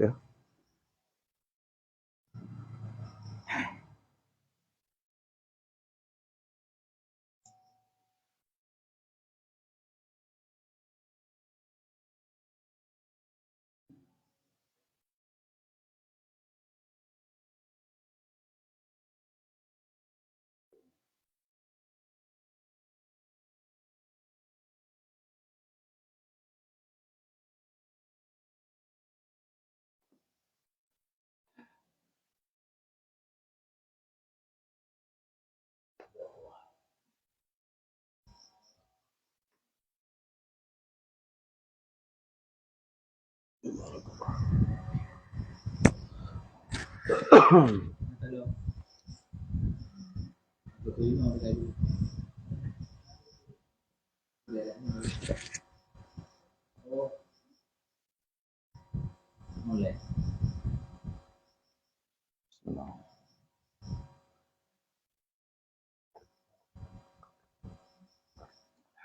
Ya.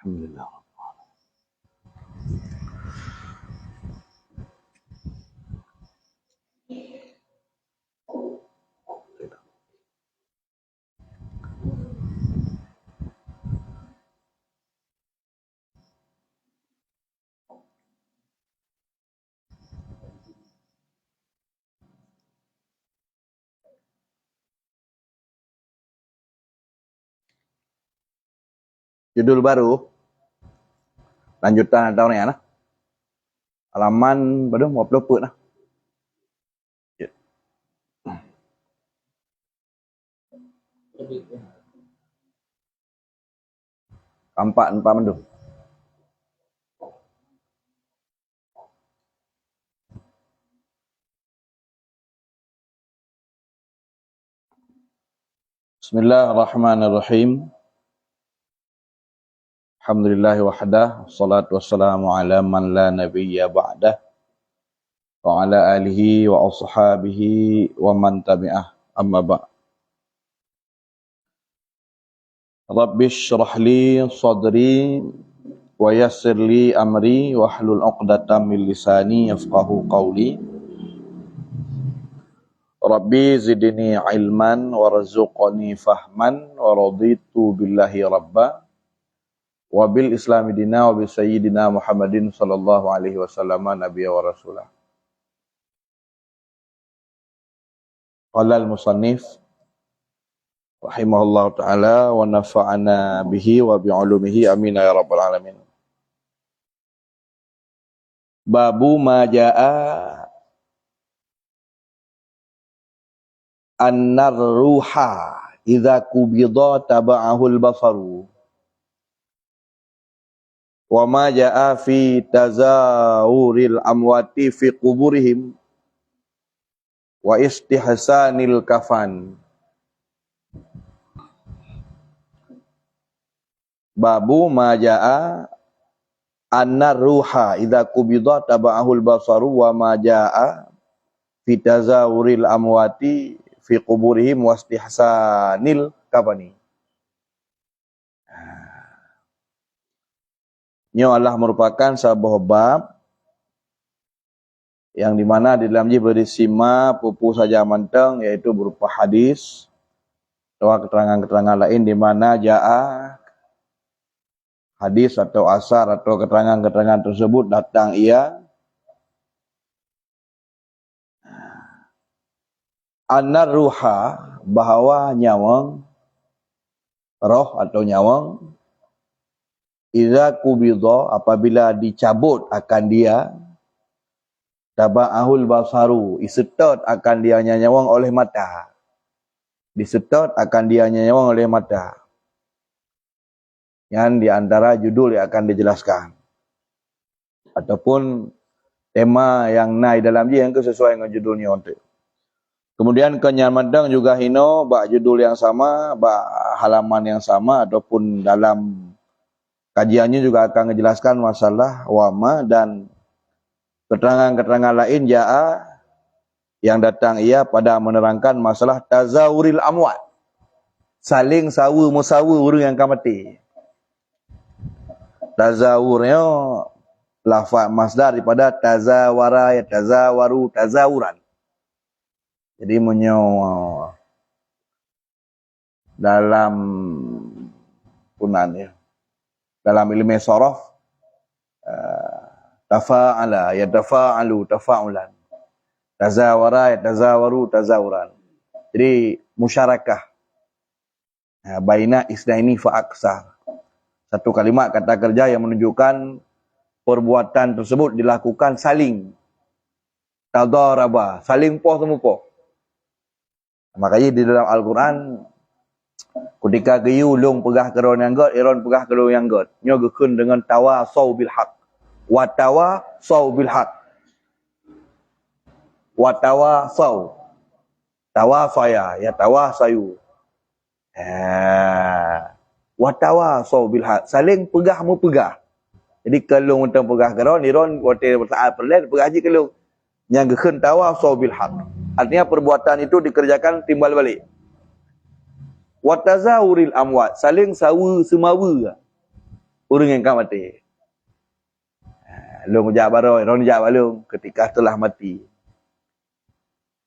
Alhamdulillah. Judul baru lanjutan tahun ya, halaman baru 50 nah. Ya. Empat mendung. Bismillahirrahmanirrahim. Alhamdulillahi wahdah, wassalatu wassalamu ala man la nabiyya ba'dah, wa ala alihi wa ashabihi wa man tabi'ah, amma ba'. Rabbi shrah li sadri wa yassir li amri wa hlul 'uqdatam min lisani yafqahu qawli. Rabbi zidni ilman warzuqni fahman wa raditu billahi rabba wa bil islami dina wa bi sayyidina Muhammadin sallallahu alaihi wasallam nabiyya wa rasulah. Qala al-musannif rahimahullahu ta'ala wa nafa'ana bihi wa bi ulumihi amin ya rabbal alamin. Babu ma jaa annar ruha idza kubida taba'ahul basaru wa ma jaa fi tazawuril amwati fi quburihim wa istihsanil kafan. Babu ma jaa annar ruha idza kubida taba'ahul basaru wa ma jaa fi tazawuril amwati fi quburihim wastihsanil kafani. Ini adalah merupakan sebuah bab yang dimana di dalamnya berisi pupu saja manteng, yaitu berupa hadis atau keterangan-keterangan lain di mana jaa hadis atau asar atau keterangan-keterangan tersebut datang ia annar ruha, bahawa nyawang roh atau nyawang idza kubidha, apabila dicabut akan dia, taba'ahul basaru, disetot akan dia nyawang oleh mata, disetot akan dia nyawang oleh mata. Yang di antara judul yang akan dijelaskan ataupun tema yang naik dalam dia yang sesuai dengan judulnya untuk. Kemudian kenyamandang juga hino bak judul yang sama, bak halaman yang sama, ataupun dalam kajiannya juga akan menjelaskan masalah wama dan keterangan-keterangan lain jaa yang datang ia pada menerangkan masalah tazawuril amwat, saling sawu musawu orang yang akan mati. Tazawurnya lafaz masdar daripada tazawara, ya tazawaru, tazawuran. Jadi dalam punanya, dalam ilmu sorof, tafa'ala, ya tafa'alu, tafa'ulan. Tazawara, ya tazawaru, tazawuran. Jadi musyarakah baina isnaini fa aksar. Satu kalimat kata kerja yang menunjukkan perbuatan tersebut dilakukan saling. Tadaraba, saling poh temu poh. Makanya di dalam Al-Quran, ketika geyu long pegah keron yang god, iron pegah keron yang god. Nyo gekun dengan tawasau bil haq. Wa tawasau bil haq. Wa tawasau. Tawasaya, ya tawasayu. Wa tawasau bil haq. Saling pegah mu pegah. Jadi kalau untuk pegah keron, iron wote saat perlen pegah je kalau yang gekun tawasau bil haq. Artinya perbuatan itu dikerjakan timbal balik. Wa tazawuril amwat, saling sawa semawa orang yang akan mati. Long jawab baru, iron jawab long ketika telah mati.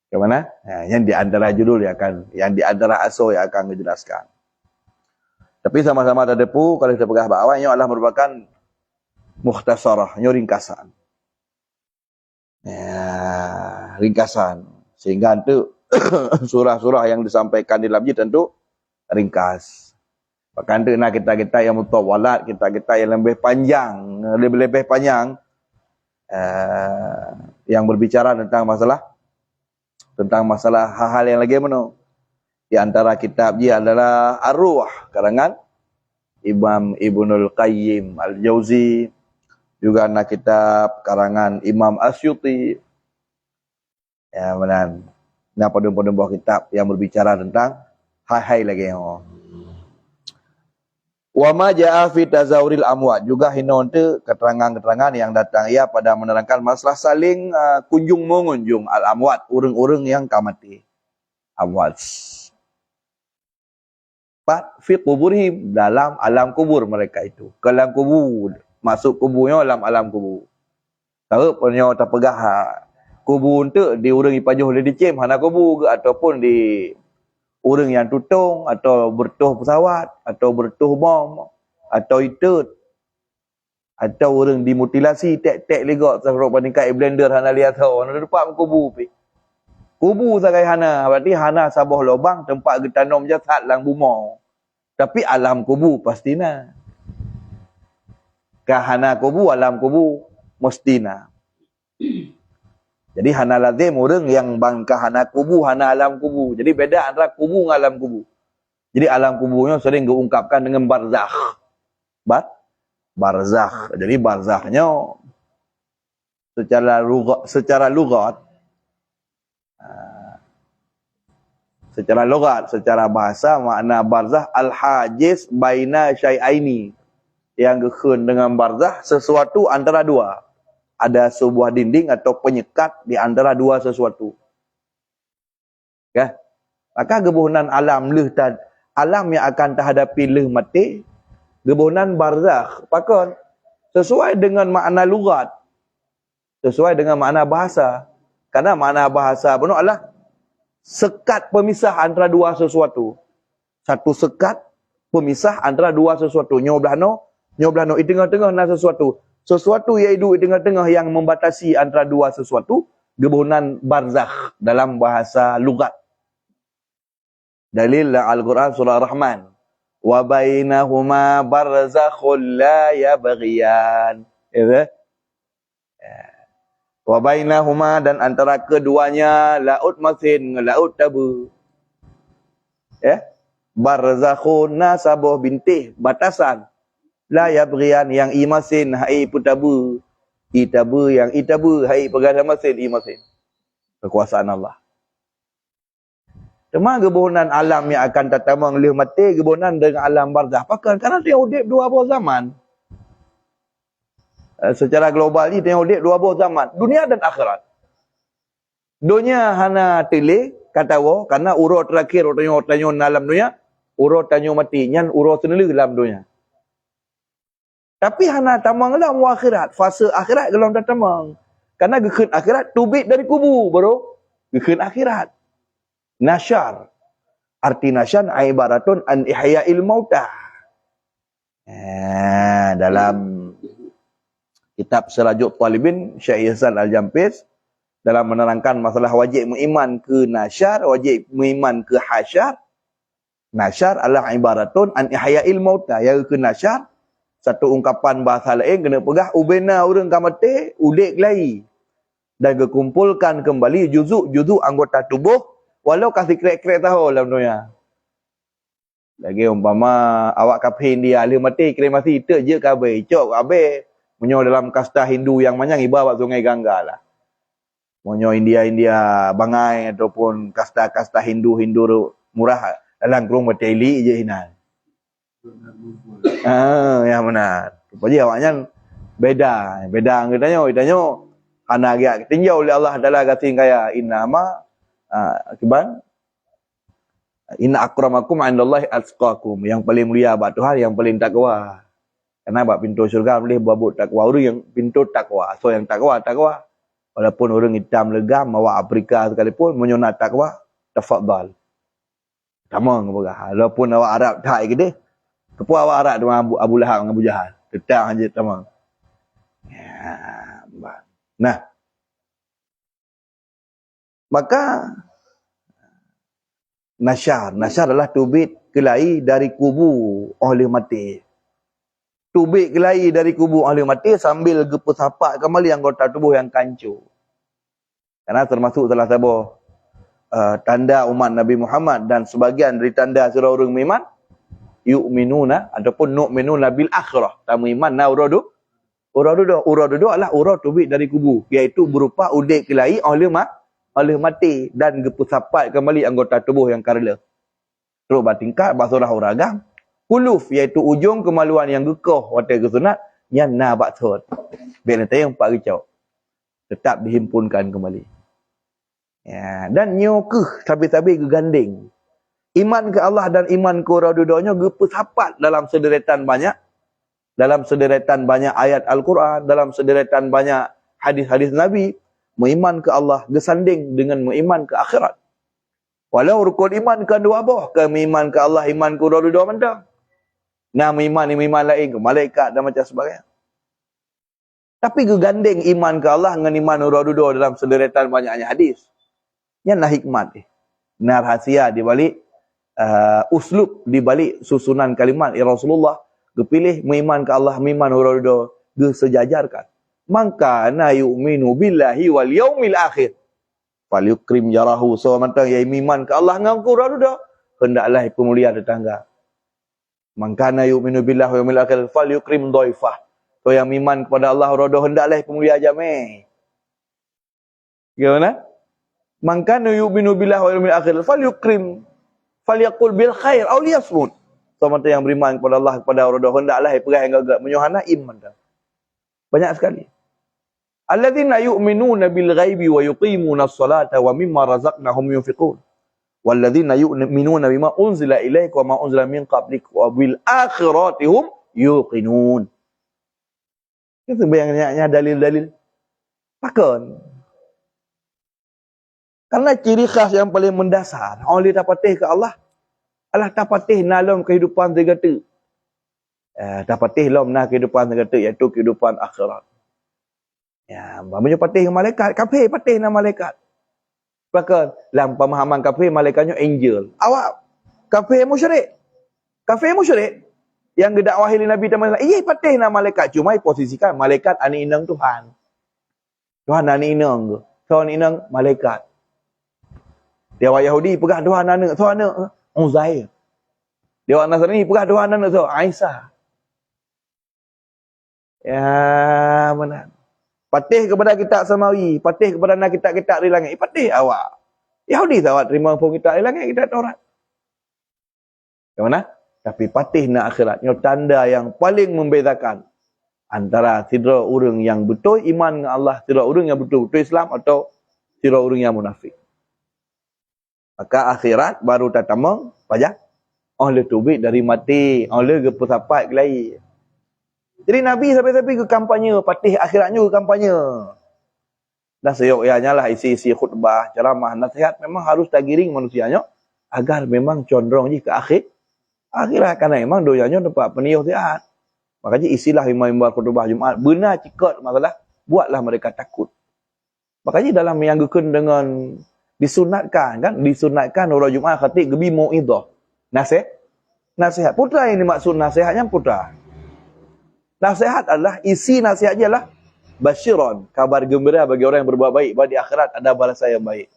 Ke mana? Yang di antara judul yang di antara asal yang akan dijelaskan. Tapi sama-sama terdepu kalau kita pegang bawahnya adalah merupakan mukhtasarah, ringkasan. Ringkasan. Sehingga itu surah-surah yang disampaikan di dalam tentu ringkas. Bahkan itu kita yang mutawalat, kita yang lebih panjang, lebih panjang yang berbicara tentang masalah hal-hal yang lagi mana. Di antara kitab dia adalah Ar-Ruh karangan Imam Ibnul Qayyim Al-Jauzi, juga ada kitab karangan Imam Asyuti. Ya benar. Nah pada buah kitab yang berbicara tentang hal-hal lagi yang wa ma jaa fi tazawuril amwat, juga hinon tu keterangan-keterangan yang datang ia pada menerangkan masalah saling kunjung mengunjung al amwat, orang-orang yang kamati. Amwat. Fi kuburihim, dalam alam kubur mereka itu. Dalam kubur, masuk kuburnya dalam alam kubur. Tahu punya terpegah kubur tu di orang ipajuh le dicem hana kubur ke, ataupun di orang yang tutung, atau bertuh pesawat, atau bertuh bom, atau itut, atau orang dimutilasi tek-tek legak sampai paningkai blender hana lihat tahu hana depan kubur pi. Kubur sakai hana, berarti hana sabah lubang tempat getanam jasad lang bumau. Tapi alam kubur pastina. Kahana kubur alam kubur mestina. Jadi hana lazim orang yang bangka hana kubur, hana alam kubur. Jadi beda antara kubur dengan alam kubur. Jadi alam kuburnya sering diungkapkan dengan barzakh. Barzakh. Jadi barzakhnya secara lugat, secara bahasa makna barzakh al-hajiz baina syai'aini. Yang gekun dengan barzakh sesuatu antara dua. Ada sebuah dinding atau penyekat di antara dua sesuatu. Okay? Maka gebuhunan alam alam yang akan terhadapi leh mati, gebuhunan barzakh. Pakon sesuai dengan makna lugat, sesuai dengan makna bahasa. Karena makna bahasa benar adalah sekat pemisah antara dua sesuatu. Satu sekat pemisah antara dua sesuatu. Nyobelah no di tengah-tengah na sesuatu. Sesuatu iaitu di tengah-tengah yang membatasi antara dua sesuatu, gebuhunan barzakh dalam bahasa lugat. Dalil Al-Quran surah Ar-Rahman. Wa bainahuma barzakhul la yabghiyan. Wa bainahuma, dan antara keduanya laut masin, laut tabu. Barzakhun nasabuh bintih, batasan. La yabghiyan, yang imasin hai putabu. Itabu, yang itabu hai pegada masin imasin. Kekuasaan Allah. Cuma gebuhunan alam yang akan tatamang leh mati, gebuhunan dengan alam barzakh. Pakan karena dia udip dua buah zaman. Secara global ni dia udip dua buah zaman, dunia dan akhirat. Dunia hana tele kata wa, karena urut terakhir tanyo dalam dunia, urut tanyo mati, nyan urut senelu dalam dunia. Tapi hana tamang lah mu akhirat. Fase akhirat kalau tak tamang. Karena gekun akhirat tubik dari kubur bro. Gekun akhirat. Nasyar. Arti nasyar ibaratun an ihya'il mautah. Dalam kitab Sirajuk Talibin Syekh Ihsan Al-Jampis dalam menerangkan masalah wajib mengiman ke nasyar, wajib mengiman ke hasyar. Nasyar adalah ibaratun an ihya'il mautah. Yang ke nasyar satu ungkapan bahasa lain kena pegah ubena orang kamate ulik lagi dan dikumpulkan kembali juzuk-juzuk anggota tubuh walau kasih krek-krek tahu dalam dunia. Lagi umpama awak kaphin dia ahli mati kremasi itu je kabe cok kabe menyo dalam kasta Hindu yang manyang iba awak Sungai Gangga lah. Menyo India bangai ataupun kasta-kasta Hindu murah dalam kurung berteli je hinan. Yang benar. Rupanya awaknya beda kitanya ana agak tinjau oleh Allah Taala kata kaya innama akiban inna akramakum indallahi atqakum, yang paling mulia bak Tuhan yang paling takwa. Karena bak pintu syurga boleh babut takwa orang yang pintu takwa. So yang takwa walaupun orang hitam legam awak Afrika sekalipun menyunat takwa tafadhal. Tamang apa walaupun awak Arab tak gede. Kepu awak Arab dengan Abu Lahab dengan Abu Jahal. Tetang je tamang. Nah. Maka nasyar adalah tubik kelahi dari kubur oleh mati. Tubik kelahi dari kubur oleh mati sambil gepu sapak kembali anggota tubuh yang kancur. Karena termasuk salah satu tanda umat Nabi Muhammad dan sebagian dari tanda surah orang iman yu'minuna ataupun nu'minuna bil akhirah. Tamu iman na uradu adalah urad tubik dari kubur, iaitu berupa udik kelahi oleh mati dan gepusapat kembali anggota tubuh yang karela. Terus bertingkat basurah uragam kuluf, iaitu ujung kemaluan yang gekoh wata kesunat yang na baksud. Biar nanti yang pak kicau tetap dihimpunkan kembali. Ya, dan nyokeh sabi-sabi geganding. Iman ke Allah dan iman ke radudonya gepusapat dalam sederetan banyak ayat Al-Quran, dalam sederetan banyak hadis-hadis Nabi. Mengiman ke Allah gesanding dengan mengiman ke akhirat. Walau rukun iman ke dua boh, ke mengiman ke Allah, iman ke radudoh mentang. Nah, mengiman lain ke malaikat dan macam sebagainya. Tapi geganding iman ke Allah dengan iman ke radudoh dalam sederetan banyaknya hadis. Yang lah hikmat nah rahsia di balik uslub di balik susunan kalimat Rasulullah kepilih mengiman ke Allah mengiman hurado sejajarkan. Maka na yu'minu billahi wal yaumil akhir falyukrim jarahu. So mantang yang iman ke Allah dengan hurado hendaklah pemulia tetangga. Maka na yu'minu billahi wal yaumil akhir falyukrim dhaifah. So yang iman kepada Allah hurado hendaklah pemulia jamai. Gimana? Maka na yu'minu billahi wal yaumil akhir falyukrim falyaqul bil khair aw liyasmut. Sama yang beriman kepada Allah kepada hurado hendaklah perai yang gagak menyuhana iman. Banyak sekali. Alladzina yu'minuna bil ghaibi wa yuqimuna as-salata wa mimma razaqnahum yunfiqun. Walladzina yu'minuna bima unzila ilaika wa ma unzila min qablik wa bil akhirati hum yuqinun. Itu bayangnya dalil-dalil. Takkan. Karena ciri khas yang paling mendasar oleh dapatih ke Allah adalah dapatih dalam kehidupan segala. Dapatih dalam kehidupan segala, iaitu kehidupan akhirat. Ya, banyak patih ke malaikat, kafir patih nama malaikat. Bahkan dalam pemahaman kafir malaikatnya angel. Awak kafir musyrik. Kafir musyrik yang gedakwahi Nabi Muhammad, patih nama malaikat, cuma posisikan malaikat ani inang Tuhan. Tuhan ani inang. Tuhan inang malaikat. Dia orang Yahudi pegah Tuhan anak Uzair. Dia orang Nasrani pegah Tuhan anak Aisyah. Ya, mana? Patih kepada kitab samawi, patih kepada kitab-kitab di langit. Patih awak. Yahudi awak terima pun kitab di langit, kitab Taurat. Yang mana? Tapi patih nak akhiratnya tanda yang paling membezakan antara sidra orang yang betul iman dengan Allah, sidra orang yang betul-betul Islam atau sidra orang yang munafik. Maka akhirat baru tatamang pajak oleh tubik dari mati, oleh gepusapat kelai. Jadi Nabi sampai-sampai ke kampanye, patih akhiratnya ke kampanye. Dan seyogyanya lah isi-isi khutbah, ceramah, nasihat memang harus tagiring manusianya agar memang condong je ke akhirat. Karena memang doanya tempat peniuh sihat. Makanya isilah imam-imam khutbah Jumaat. Benar cikot masalah, buatlah mereka takut. Makanya dalam yang gekun dengan disunatkan kan, disunatkan orang Jumaat khatib gebi mau'idah. Nasihat. Putra yang dimaksud nasihatnya putra. Nasihat adalah, isi nasihatnya adalah basyiron, kabar gembira bagi orang yang berbuat baik, bahawa di akhirat ada balasan yang baik.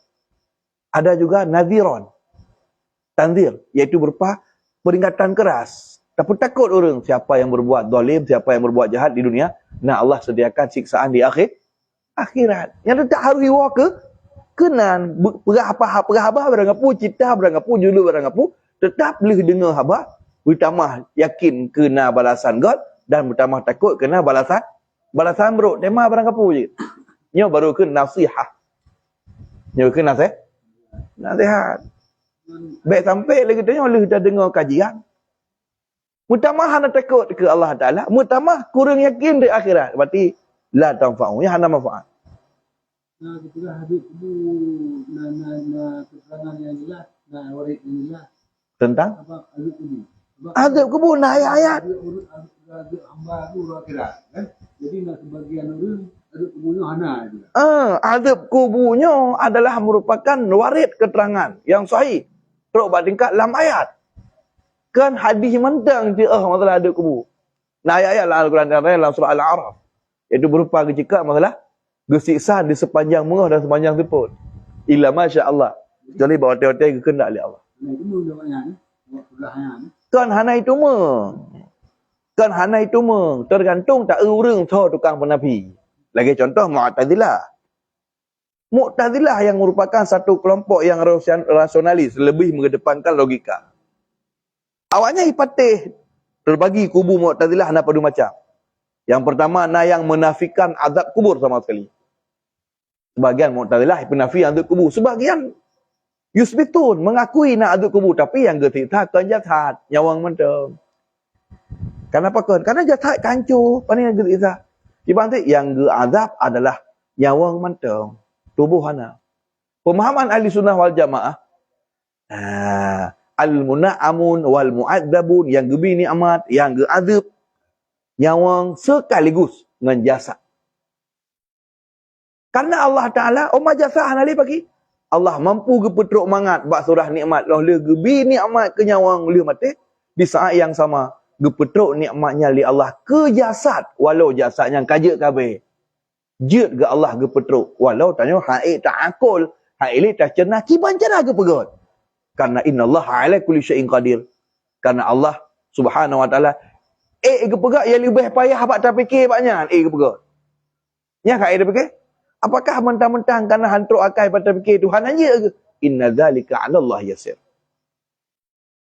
Ada juga nadhiron, tanzir, iaitu berupa peringatan keras. Tapi takut orang, siapa yang berbuat zalim, siapa yang berbuat jahat di dunia, nah Allah sediakan siksaan di akhirat. Yang tak harus iwa kenan, perhabah berangapu, cita berangapu, julu berangapu, tetap boleh dengar habah, bertambah yakin kena balasan God, dan bertambah takut kena balasan buruk. Tema barang kapu je. Nyo baru ke nasihat. Nyo ke nasihat. Baik sampai lagi tanya oleh kita dengar kajian. Mutamah hana takut ke Allah Ta'ala. Mutamah kurang yakin di akhirat. Berarti la tanfa'u. Ya hana manfaat. Nah, ketika hadis itu keterangan yang jelas, warid yang jelas. Tentang? Apa hadis ini? Azab kubur, nah ayat-ayat. Hamba tu akhirat kan. Jadi nak sebagian orang azab kuburnya hana juga. Azab kuburnya adalah merupakan warid keterangan yang sahih. Teruk tingkat dalam ayat. Kan hadis mentang je masalah azab kubur. Nah ayat-ayat Al-Quran dalam surah Al-A'raf. Itu berupa kecikap masalah gesiksa di sepanjang murah dan sepanjang siput. Illa masya-Allah. Kecuali bahawa hotel-hotel kekendak oleh Allah. Nah, itu menjawabnya ni. Kan hana itu Kan hana itu tergantung tak urang tho tukang penapi. Lagi contoh Mu'tazilah. Mu'tazilah yang merupakan satu kelompok yang rasionalis, lebih mengedepankan logika. Awaknya ipatih terbagi kubu Mu'tazilah ada pada macam. Yang pertama yang menafikan azab kubur sama sekali. Sebagian Mu'tazilah penafi azab kubur, sebagian yusbitun mengakui nak azab kubur, tapi yang getita kan jahat, nyawang mentang. Kenapa kan? Karena jahat kancur, pandai yang getita. Dibantik yang azab adalah nyawang mentang, tubuh hana. Pemahaman ahli sunnah wal jamaah, al-muna'amun wal mu'adzabun, yang gebi nikmat, yang azab, nyawang sekaligus dengan jasad. Karena Allah Ta'ala, jasad hanali bagi Allah mampu gepetruk mangat bak surah nikmat le gebi nikmat ke nyawang le mati di saat yang sama gepetruk nikmatnya li Allah ke jasad walau jasad yang kajak kabeh jeut ke Allah gepetruk walau tanya haid tak akul haid tak cenah kiban cenah ke pegot karena innallaha ala kulli syai'in qadir karena Allah Subhanahu wa taala ke pegot yang lebih payah bak tak fikir baknya ke pegot nya haid fikir. Apakah mentang-mentang karena hantuk akal pada fikir Tuhan aja ke? Inna dzalika 'ala Allah yasir.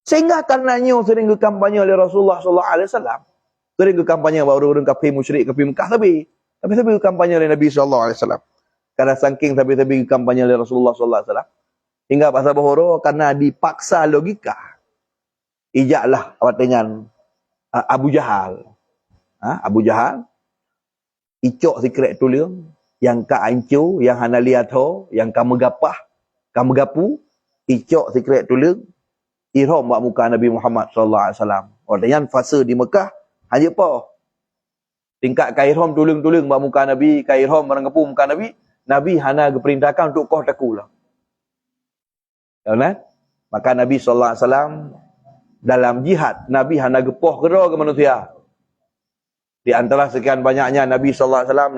Sehingga karenanya sering kampanye oleh Rasulullah sallallahu alaihi wasallam. Sering kampanye orang-orang kafir musyrik kafir Mekah tapi kampanye oleh Nabi sallallahu alaihi wasallam. Karena saking tapi kampanye oleh Rasulullah sallallahu alaihi wasallam hingga bahasa bahoro karena dipaksa logika. Ijaklah awatnya Abu Jahal. Abu Jahal icok sikret tuliang yang ka ancu, yang hana lihat ho, yang kamu gapu, icok sikret tulang, ihram buat muka Nabi Muhammad sallallahu alaihi wasallam. Orangnya fase di Mekah hanya apa? Tingkat ka ihram tulang-tulang buat muka Nabi, ka ihram barang gapu muka Nabi, Nabi hana diperintahkan untuk kau takulah. Kan? Maka Nabi sallallahu alaihi wasallam dalam jihad, Nabi hana gepoh gero ke manusia. Di antara sekian banyaknya Nabi sallallahu alaihi wasallam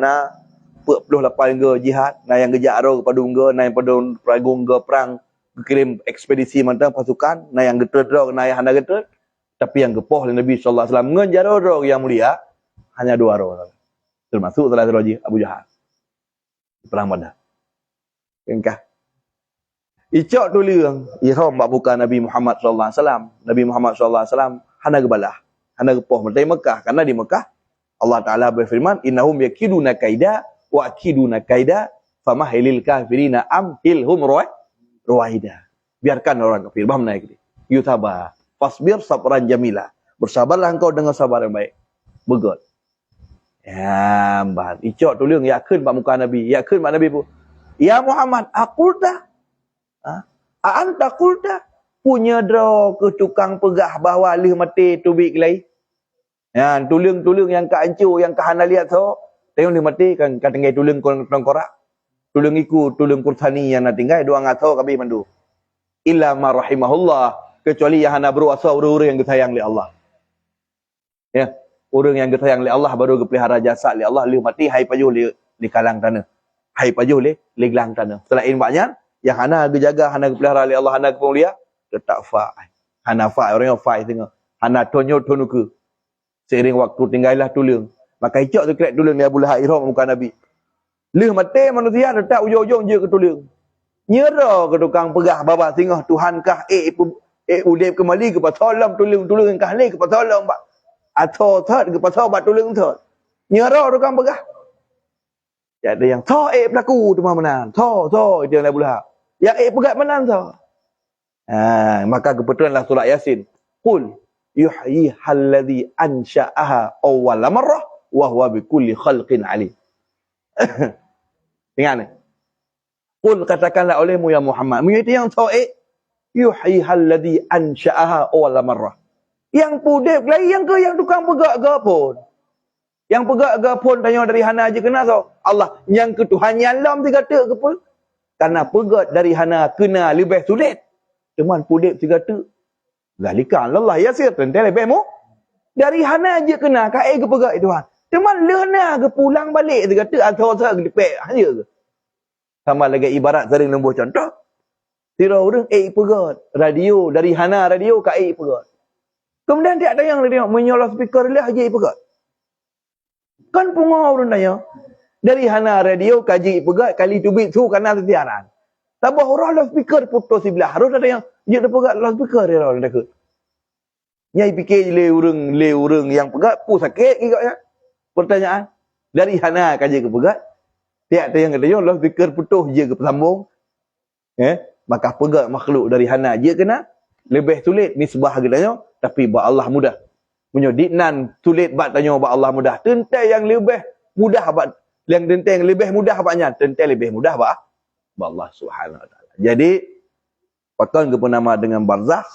48 ke jihad, yang gejak aro kepada ungga, yang pada peragung ke perang, kirim ekspedisi mantang pasukan, yang getret ro, yang hana getret, tapi yang gepoh oleh Nabi sallallahu alaihi wasallam ngejar ro yang mulia hanya 2 ro. Termasuk salah satu Abu Jahal. Perang Badar. Engkah. Icok tuliang ihram bak muka Nabi Muhammad sallallahu alaihi wasallam. Nabi Muhammad sallallahu alaihi wasallam hana gebalah, hana gepoh mentai Mekah karena di Mekah Allah Taala berfirman innahum yakiduna kaida wa akiduna kaida famahilil kafirina amhilhum ruwaida. Biarkan orang kafir paham naik ni. Yutaba fasbir sabran jamila. Bersabarlah engkau dengan sabar yang baik. Begot. Ya, bar. Icok tuling yakin bak muka Nabi. Yakin bak Nabi pun. Ya Muhammad, akulta. Anta kulta. Punya draw ke tukang pegah bahawa lih mati tubik lagi. Ya, tuling-tuling yang ka hancur, yang ka hana lihat so. Tengok lih mati kan tinggal tuling korak. Tuling iku, tuling kurtani yang nak tinggal. Dua ngatau kami mandu. Illa ma rahimahullah. Kecuali yang hana beruasa orang-orang yang disayang oleh Allah. Ya. Orang yang disayang oleh Allah baru pelihara jasad oleh Allah. Lih mati, hai pajuh li kalang tanah. Hai pajuh li gelang tanah. Selain banyak, yang hana jaga, hana pelihara oleh Allah, hana kemulia, tetap fa'i. Hana fa'i, orang yang fa'i tengok. Hana tonyo tonuku. Seiring waktu tinggallah tulang. Maka icok tu kerek tulang ni Abu Lahab ihram muka Nabi. Lih mati manusia tetap ujung-ujung je ke tulang. Nyera ke tukang pegah baba singah Tuhankah udip kembali ke patolam tulang-tulang kah ni ke patolam bak. Atau thot ke patol bak tulang thot. Nyera tukang pegah. Jadi yang tho berlaku tu menan. Tho itu yang Abu Lahab. Yang pegat menan tho. Maka kebetulanlah surah Yasin. Qul yuhyi alladhi ansha'aha awwala marrah wa huwa bikulli khalqin alim. Ingat ni. Qul katakanlah olehmu ya Muhammad, mengerti yang tauhid yuhyi alladhi ansha'aha awwala marrah. Yang pudip lagi yang tukang pegak ke pun. Yang pegak ke pun tanya dari hana aja kena so. Allah yang ke Tuhan yang alam dia kata ke pun. Karena pegat dari hana kena lebih sulit. Cuman pudip dia kata zalika Allah yasir tentu lebih mu. Dari hana aja kena kai ke pegak Tuhan. Cuman lena ke pulang balik dia kata asal-asal ke dipek aja ke. Sama lagi ibarat sering lembuh contoh. Tira orang pegat radio dari hana radio kai pegat. Kemudian dia ada yang dia menyala speaker dia aja pegat. Kan punga orang tanya. Dari hana radio kaji pegat kali tubik tu karena setiaran. Tabah orang lah speaker putus sebelah. Harus ada yang dia ada pegat lah speaker dia orang dekat. Nyai fikir le orang yang pegat pu sakit juga ya. Pertanyaan. Dari hana kaji ke pegat. Tiap ada yang katanya lah speaker putus je ke sambung. Maka pegat makhluk dari hana je kena lebih sulit nisbah katanya tapi buat Allah mudah. Punya diknan sulit buat tanya buat Allah mudah. Tentai yang lebih mudah buat yang tentang lebih mudah buatnya, tentai lebih mudah buat Allah Subhanahu wa taala. Jadi pakai kepenama dengan barzakh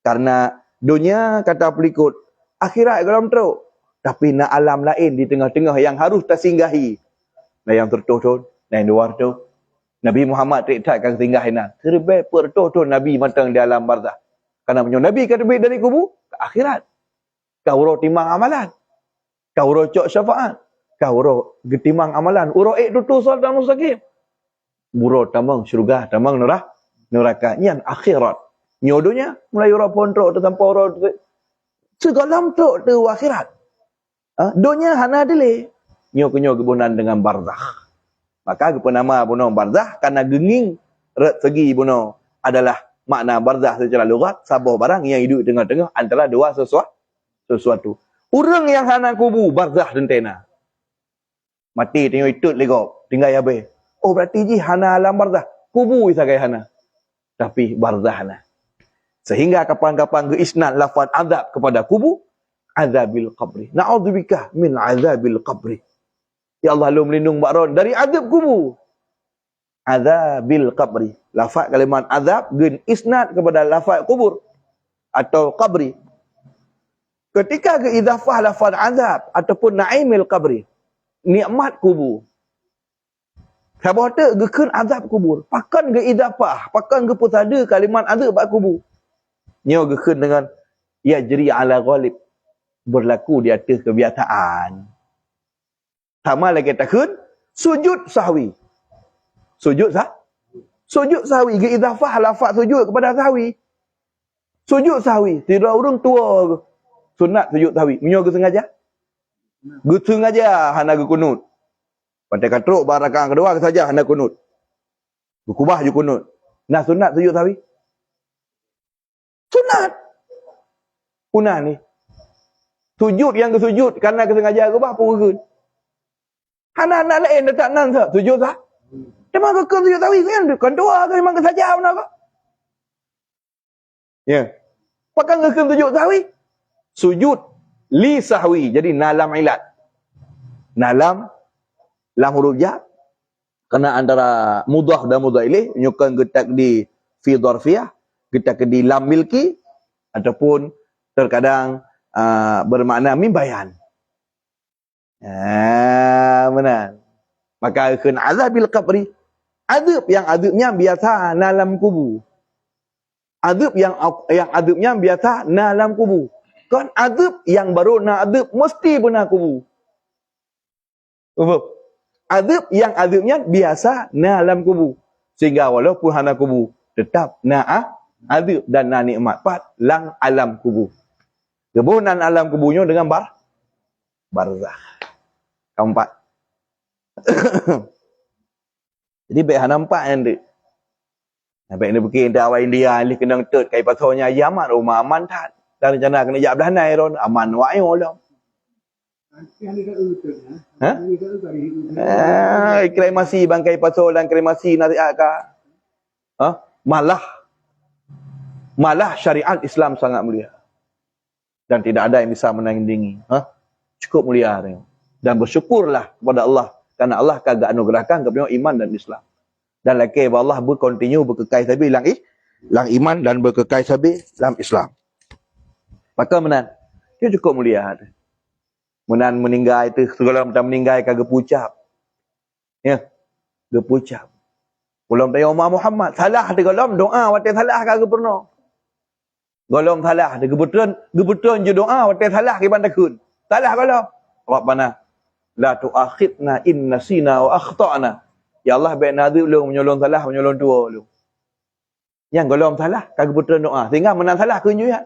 karena dunia kata pelikut akhirat dalam teruk tapi nak alam lain di tengah-tengah yang harus tersinggahi. Nah yang tertutur, nah yang luar tu Nabi Muhammad takkan singgahinan. Terbaik pertutur Nabi matang di alam barzakh. Karena punya Nabi kata baik dari kubur ke akhirat. Kau roh timang amalan. Kau roh cok syafaat. Kau roh getimang amalan. Uro tutu sol dan mustaqim. Buro tamang syurga, tamang neraka. Nyan akhirat. Nyodonya mulai roh pontrok tu tanpa roh tu. Segalam tu akhirat. Donya hana dile. Nyo kebunan dengan barzakh. Maka kepenama buno barzakh karena genging segi buno adalah makna barzakh secara lughat sabuh barang yang hidup tengah-tengah antara dua sesuatu. Orang yang hana kubu barzakh dentena. Mati tengok itut legok, tinggal habis. Oh berarti ji hana alam barzakh. Kubu isagai hana. Tapi barzakh hana. Sehingga kapan-kapan geisnad lafaz azab kepada kubu, azabil qabri. Na'udzubika min azabil qabri. Ya Allah lu melindung bakron dari azab kubu. Azabil qabri. Lafaz kalimat azab gen isnad kepada lafaz kubur atau qabri. Ketika keidafah lafaz azab ataupun naimil qabri, nikmat kubur. Siapa kata gekeun azab kubur, pakan keidafah, pakan keputada kalimat azab bak kubur. Nyo gekeun dengan ya jri ala ghalib, berlaku di atas kebiasaan. Sama lagi takun sujud sahwi. Sujud sahwi keidafah lafaz sujud kepada sahwi. Sujud sahwi, tidak orang tua sunat sujud sahwi. Menyo ke sengaja? Ge sengaja hana ge kunut. Pantai katruk barakan kedua saja hana kunut. Berkubah je kunut. Nah sunat sujud sahwi. Sunat. Punah ni. Sujud yang kesujud kerana kesengaja ke bah pun. Hana nak lain tak nan sah sujud sah. Memang ke sujud sahwi kan dua ke memang ke saja mana ke? Ya. Pakai ke sujud sahwi. Sujud li sahwi. Jadi nalam ilat. Nalam lam huruf jar kena antara mudhaf dan mudhaf ilaih nyukan getak di fi dharfiyah, getak di lam milki ataupun terkadang bermakna mim bayan. Benar. Maka kan azabil qabri, azab yang azabnya biasa dalam kubur. Azab yang azabnya biasa dalam kubur. Kan azab yang baru nak azab mesti benar kubur. Azab yang azabnya biasa dalam kubur. Sehingga walaupun hana kubur tetap na azab dan na nikmat pat lang alam kubur. Kebunan alam kuburnya dengan barzakh. Keempat. Jadi baik nampak yang dia. Baik ni pergi dah awal India ni kena tet kai pasonya Yaman rumah aman tak. Dan rencana kena jak belah nai ron aman wae lah. Kremasi bangkai pasol dan kremasi nasihat ka. Malah syariat Islam sangat mulia. Dan tidak ada yang bisa menandingi. Cukup mulia dia. Dan bersyukurlah kepada Allah kerana Allah kagak anugerahkan kepada iman dan Islam. Dan lagi Allah berkontinu berkekal sabi lang iman dan berkekal sabi dalam Islam. Maka menan dia cukup mulia dia. Menan meninggal itu segala macam meninggal kagak pucap. Ya. Gepucap. Ulam tanya Umar Muhammad salah dia golom doa watai salah kagak pernah. Golom salah dia gebetulan je doa watai salah ke bandakun. Salah golom. Rabbana la tu'akhidna in nasina wa akhtana. Ya Allah baik nazib lu menyolong salah menyolong tua lu. Yang golong salah kagak betul doa sehingga menang salah kunjuan.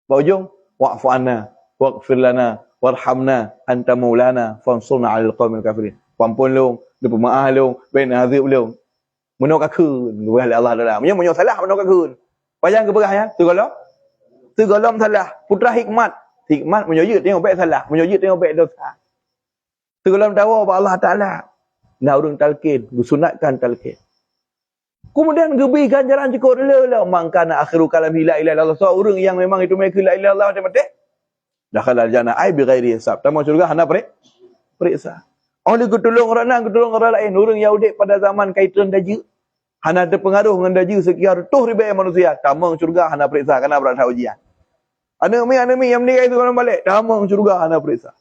Baujung wa'fu anna waghfir lana warhamna anta maulana fansurna 'alal qaumil kafirin. Pampun lu, dia pemaaf lu, baik nazib lu. Menok akun kepada Allah Taala. Menyo salah menok akun. Payang ke berah ya? Tu golong salah. Putra hikmat menyojut tengok baik salah, menyojut tengok baik dosa. Segala tahu apa Allah Taala. Nak urung talqin, disunatkan talqin. Kemudian gebi ganjaran cukup dulu mangkana akhiru kalam la ilaha illallah. So orang yang memang itu mereka la ilaha illallah dia mati. Dakhala jannah ai bi ghairi hisab. Tamu surga hana periksa. Oleh ketolong orang lain, orang Yahudi pada zaman kaitan daji. Hana ada pengaruh dengan daji sekian ratus ribu manusia. Tamu surga hana periksa kerana berat ujian. Anak mi yang meninggal itu orang balik. Damang syurga anda periksa.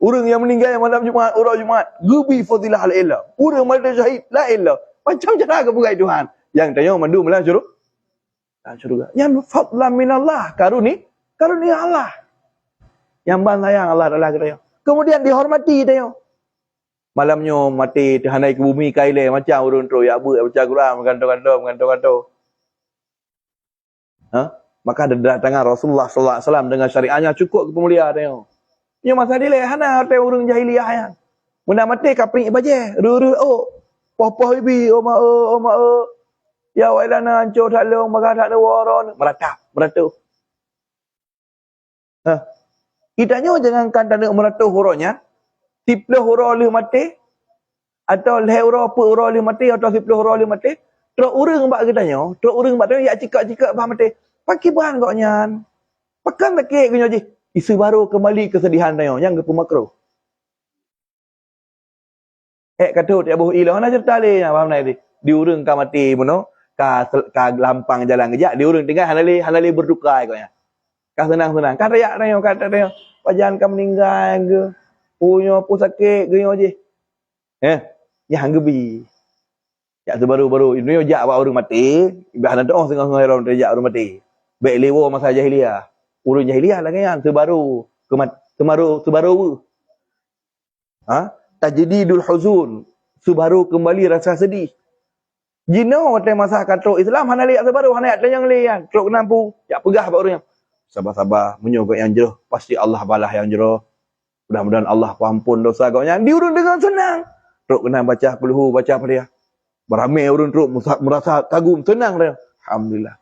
Orang yang meninggal malam Jumaat, orang Jumaat. Gubi fadilah al-ilah. Orang mati syahid. La ilah. Macam cara kebukai Tuhan. Yang tanya mandu malam syurga. Yang fadlan minallah. Karunia Allah. Yang ban sayang Allah adalah kita. Kemudian dihormati tanya. Malamnya mati terhanai ke bumi kaile. Macam urun terus. Ya abu, baca Quran. Mengantuk. Maka ada datangan Rasulullah sallallahu alaihi wasallam dengan syariatnya cukup kemuliaan dia. Yang masa dia hana hotel orang jahiliah yang. Muna mati kapring baje, ru poh ibi oma. Ya wailana ancur tak long maka tak ada waron, meratu. Kitanya jangan kan tanda meratu huronya. Tiplah huro oleh mati atau leh huro pu huro oleh mati atau tiplah huro oleh mati. Terus urang bak kitanya, ya cikak bah mati. Pakai bahan kau nyan. Pakan lagi kau nyoji. Isu baru kembali kesedihan tayo. Yang ke makro. Kata Abu Ilah mana cerita le faham nai di urang ka mati mono ka lampang jalan kejak di urang tinggal halali berduka kau nya. Ka senang-senang. Kan rayak tayo kata tayo. Pajan ka meninggal ke. Punya pu sakit ke nyoji. Yang gebi. Ya baru-baru ini jak orang mati. Ibadah doa setengah orang jak orang mati. Baik lewa masa jahiliah. Urun jahiliah lah kan. Sebaru. Tajdidul huzun. Sebaru kembali rasa sedih. Jina waktu masa katrok Islam. Hana lihat sebaru. Hana lihat yang lihat. Trok nampu. Ya pegah pak orang. Sabar-sabar. Menyogok yang jeroh. Pasti Allah balah yang jeroh. Mudah-mudahan Allah pampun dosa kau yang. Diurun dengan senang. Trok kena baca peluhu. Baca apa dia. Beramai orang trok. Merasa kagum. Senang dia. Alhamdulillah.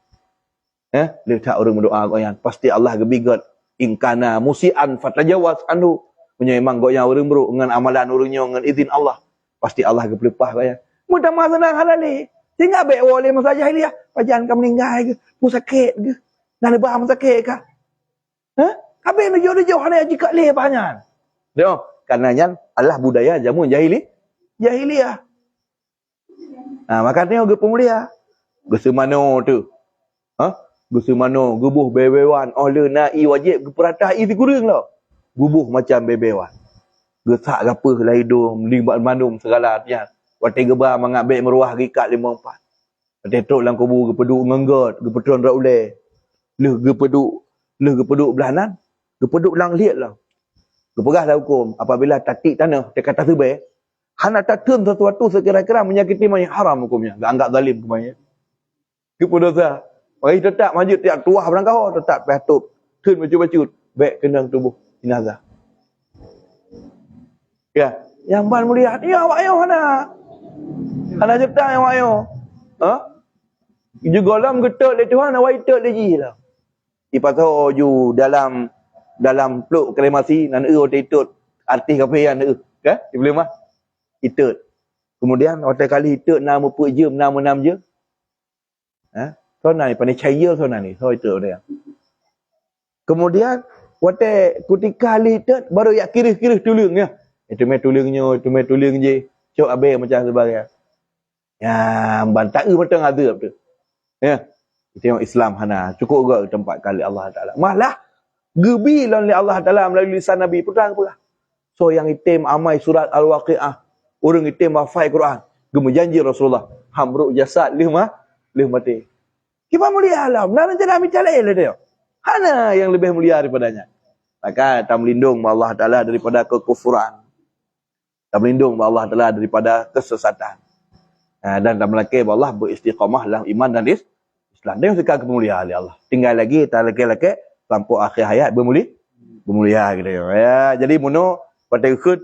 Lihat orang berdoa kau yang pasti Allah gebigot ingkana musian fatajawaz anhu punya memang kau yang orang bro dengan amalan orangnya dengan izin Allah pasti Allah gepelepah kau yang mudah mah senang halali sehingga baik boleh masa jahiliah pajan kau meninggal ke mu sakit ke nak lebah mu sakit ke habis nu jauh-jauh hana jika leh banyak Tengok, karenanya adalah budaya jamun jahiliyah. Maka tengok ge pemulia. Ge semano tu. Ge semano gubuh bebewan oleh nai wajib ge peratai ti kurang lah. Gubuh macam bebewan. Ge sak gape lah hidung, libat manum segala artinya. Wate gebar mengambil meruah rikat 54. Tetok dalam kubur ge peduk ngenggot, ge petron ra ulai. Leh ge peduk belahanan, ge peduk lang liat lah. Ge pegah dah hukum apabila tatik tanah dekat atas tebing, hana tatum sesuatu sekira-kira menyakiti mayat haram hukumnya. Ge anggap zalim ke mayat. Ge dosa. Mari tetap maju tiap tuah berangkau, tetap patup. Tun bacu-bacut, baik kendang tubuh jenazah. Ya, yang ban mulia, ya awak ayo hana. Hana cerita yang awak ayo. Juga lam getok le Tuhan awak itok le ji lah. Ipasal ju dalam peluk kremasi nan otot artis kafe yang kan? Di boleh mah. Itot. Kemudian hotel kali itot nama pu je nama je. Sona ni pandai cahaya sona ni. So itot dia. Kemudian hotel ketika kali itot baru yak kirih-kirih tulung ya. Itu mai tulung je. Cok abe macam sebagai. Ya, bantai betul ngazab tu. Ya. Tengok Islam hana cukup juga tempat kali Allah Taala. Malah gebi oleh Allah Taala melalui lisan Nabi perang pula. So yang itim amai surat Al-Waqiah, orang itim hafal Quran, gemu janji Rasulullah, hamruk jasad leh mati. Kipa mulia alam, nak jangan ambil calai le dia. Hana yang lebih mulia daripadanya. Maka tak melindung Allah Taala daripada kekufuran. Tak melindung Allah Taala daripada kesesatan. Dan tak melaki Allah beristiqamah dalam iman dan Islam. Dia suka kemuliaan oleh Allah. Tinggal lagi tak laki-laki sampai akhir hayat bermulia gitu ya. Jadi muno pada ikut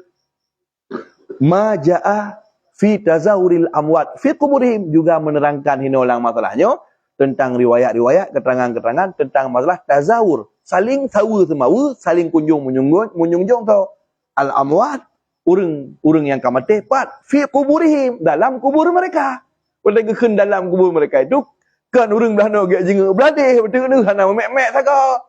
ma jaa fi tazawuril amwat fi quburihim juga menerangkan hinolang masalahnya tentang riwayat-riwayat, keterangan-keterangan tentang masalah tazawur, saling tahu semawa, saling kunjung menyunjung tau al amwat orang yang mati pat fi quburihim dalam kubur mereka. Pada keun dalam kubur mereka itu kan orang belano gak jenguk beladih betul ni hana memek-mek saja.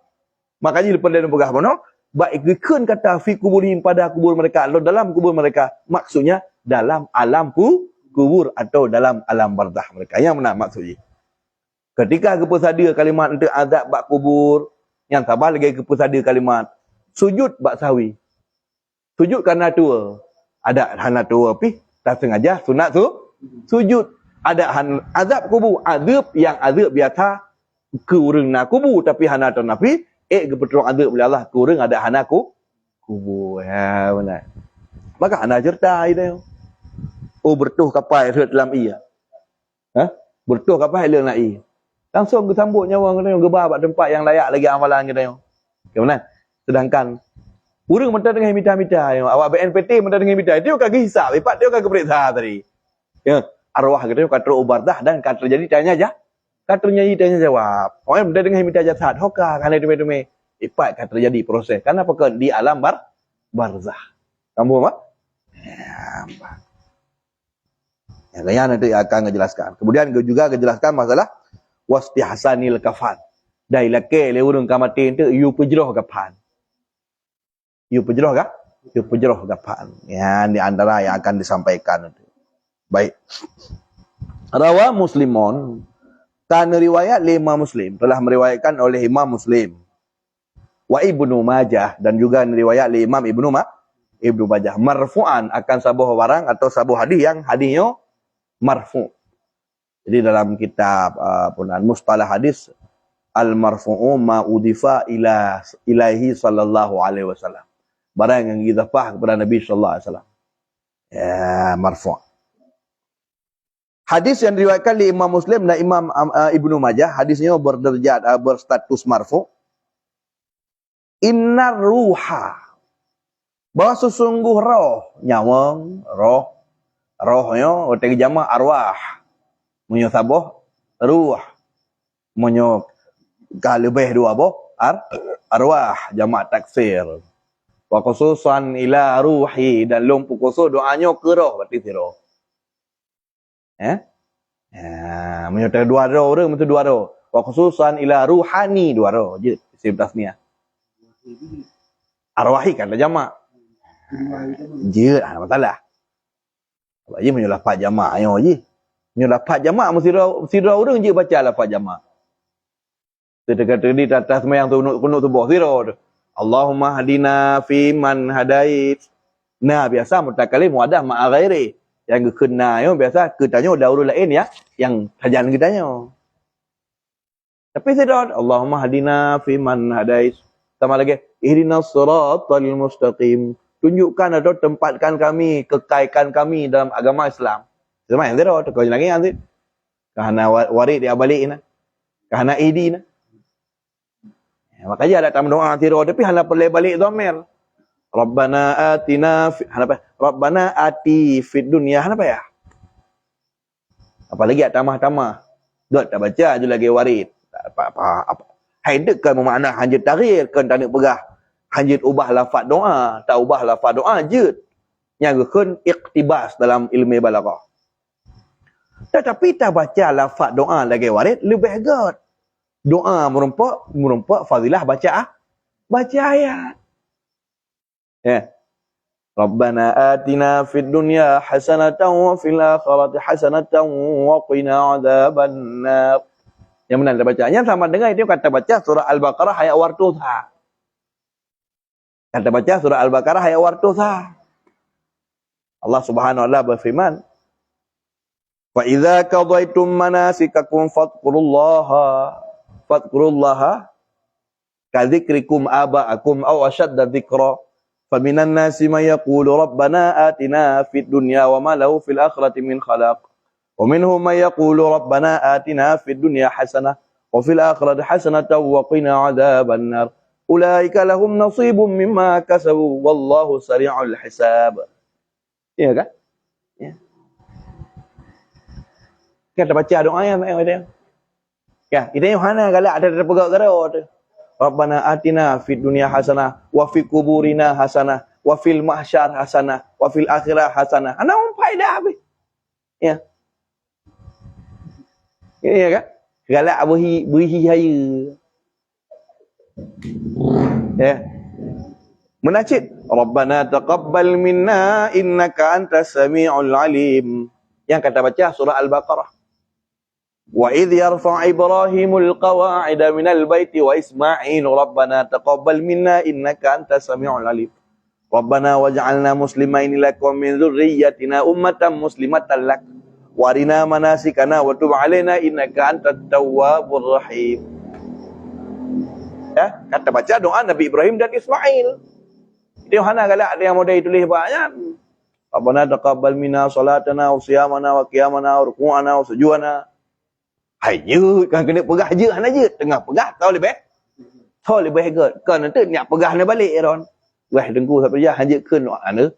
Makanya lepas dia pegah mana? Baik keun kata fi kuburihim pada kubur mereka atau dalam kubur mereka. Maksudnya dalam alam kubur atau dalam alam barzah mereka. Yang mana maksudnya? Ketika kepesadia kalimat untuk azab bak kubur, yang sabar lagi kepesadia kalimat sujud bak sawi. Sujud kerana tua. Ada hana tua pi tak sengaja sunat sujud. Ada azab kubur, azab yang azab biasa ke orang nak kubur tapi hana tu nafi kebetulan azab oleh Allah ke orang ada hana kubur. Ya benar. Maka hana cerita dia. Oh bertuh kapal dalam ia. Bertuh kapal dalam ia. Langsung kesambut nyawa kena gebar kat tempat yang layak lagi amalan kita. Bagaimana? Sedangkan orang mentah dengan mita-mita awak BNPT mentah dengan mita dia kagak hisap, ipat dia kagak periksa tadi. Ya. Arwah kita kata ubardah dan kata terjadi tanya aja. Kata nyanyi tanya jawab. Orang yang dengan minta jasad hoka kerana demi ipat kata terjadi proses. Karena apa di alam barzah. Kamu apa? Ya, nanti akan menjelaskan. Kemudian juga menjelaskan masalah wastihsanil kafan. Dai laki le urang kamati tu you pejroh kafan. You pejroh kah? You pejroh kafan. Ya, di antara yang akan disampaikan itu. Baik. Rawa Muslimun kana riwayat lima Muslim telah meriwayatkan oleh Imam Muslim. Wa Ibnu Majah dan juga riwayat Imam Ibnu Majah marfu'an akan sabuh barang atau sabuh hadis yang hadisnya marfu'. Jadi dalam kitab mustalah hadis al marfu'u ma udifa ilaihi sallallahu alaihi wasallam. Barang yang didhafah kepada Nabi sallallahu alaihi wasallam. Ya, marfu'. Hadis yang diriwayatkan oleh Imam Muslim dan Imam Ibnu Majah, hadisnya berderajat berstatus marfu. Innar ruha, bahwa sesungguh roh, nyawang, rohnya, otak jama arwah, munyo saboh, ruh, munyo kalebeh dua boh, arwah, jamak taksir. Wa khususan ila ruhi, dan lumpu khusus doanya ke roh, berarti si roh. Menyertai dua roh orang betul dua roh. Wa khususan ila ruhani dua roh je isim tasniah. Arwahi kan jamak. Je lah masalah. Sebab je punya lafaz jamak yo je. Punya lafaz jamak mesti orang je baca lafaz jamak. Kita kata di atas semayang tu kunut tubuh zero tu. Allahumma hadina fi man hadait. Nah biasa mutakalim wadah ma'a ghairi. Yang kena yo biasa ketanya daurul lain ya yang tajan kitanya. Tapi tidak Allahumma hadina fi man hadait. Sama lagi ihdinas siratal mustaqim. Tunjukkan atau tempatkan kami, kekaikan kami dalam agama Islam. Sama yang zero tu kau lagi nanti. Kahana warid dia balik na. Kahana idi na. Makanya ada dalam doa zero tapi hana perlu balik dhamir. Rabbana atina Rabbana ati fid dunya apa ya? Apalagi tamah-tamah. Dot tak baca je lagi warid. Apa. Hai dekat bermakna hanjit tarir kan tak nak pegah. Hanjit ubah lafaz doa, tak ubah lafaz doa je. Yang kan iqtibas dalam ilmu balaghah. Tetapi tak baca lafaz doa lagi warid lebih agak. Doa merumpak fadilah baca ayat. Ya. Rabbana atina fid dunya hasanatan wa fil akhirati hasanatan wa qina adzabannar. Yang benar dia bacanya sama dengan itu kata baca surah Al-Baqarah ayat wartuha. Kata baca surah Al-Baqarah ayat wartuha. Allah Subhanahu wa taala berfirman, "Wa idza qadaytum manasikakum fadhkurullaha kadzikrikum aba'akum aw ashadda dzikra." فَمِنَ النَّاسِ مَن يَقُولُ رَبَّنَا آتِنَا فِي الدُّنْيَا وَمَا لَهُ فِي الْآخِرَةِ مِنْ خَلَاقٍ وَمِنْهُم مَن يَقُولُ رَبَّنَا آتِنَا فِي الدُّنْيا حَسَنَةً وَفِي الْآخِرَةِ حَسَنَةً وَقِنَا عَذَابَ النَّارِ أُولَئِكَ لَهُمْ نَصِيبٌ مِّمَّا كَسَبُوا وَاللَّهُ سَرِيعُ الْحِسَابِ. Ya kan? Ya. Kita baca doa yang macam ya, itu Yohana galak ada terpegak garau tu. Rabbana atina fid dunya hasanah wa fi kuburina hasanah wa fil mahsyar hasanah wa fil akhirah hasanah. Ana faedah habis. Ya. Ya kan? Galak beri haya. Ya. Menacit Rabbana taqabbal minna innaka antas samiul alim. Yang kata baca surah Al-Baqarah. Wa idh yarfa' Ibrahimul qawa'ida minal baiti wa Isma'il Rabbana taqabbal minna innaka antas samiul alim. Rabbana waj'alna muslimaini lak wa min dzurriyyatina ummatan muslimatan lak wa arina manasikana wa tub 'alaina innaka antat tawwabur rahim. Ya, kata baca doa Nabi Ibrahim dan Ismail. Itu Yohana galak ada yang modal tulis banyak. Rabbana taqabbal minna salatana wa siyamana wa qiyamana wa ruku'ana wa sujudana. Hai je kan kena pegah je hana je. Tengah pegah tahu lebih. Tahu lebih hegat. Kan nanti nak pegah ni balik Aaron. Wah dengku sampai dia hanjit keun ana.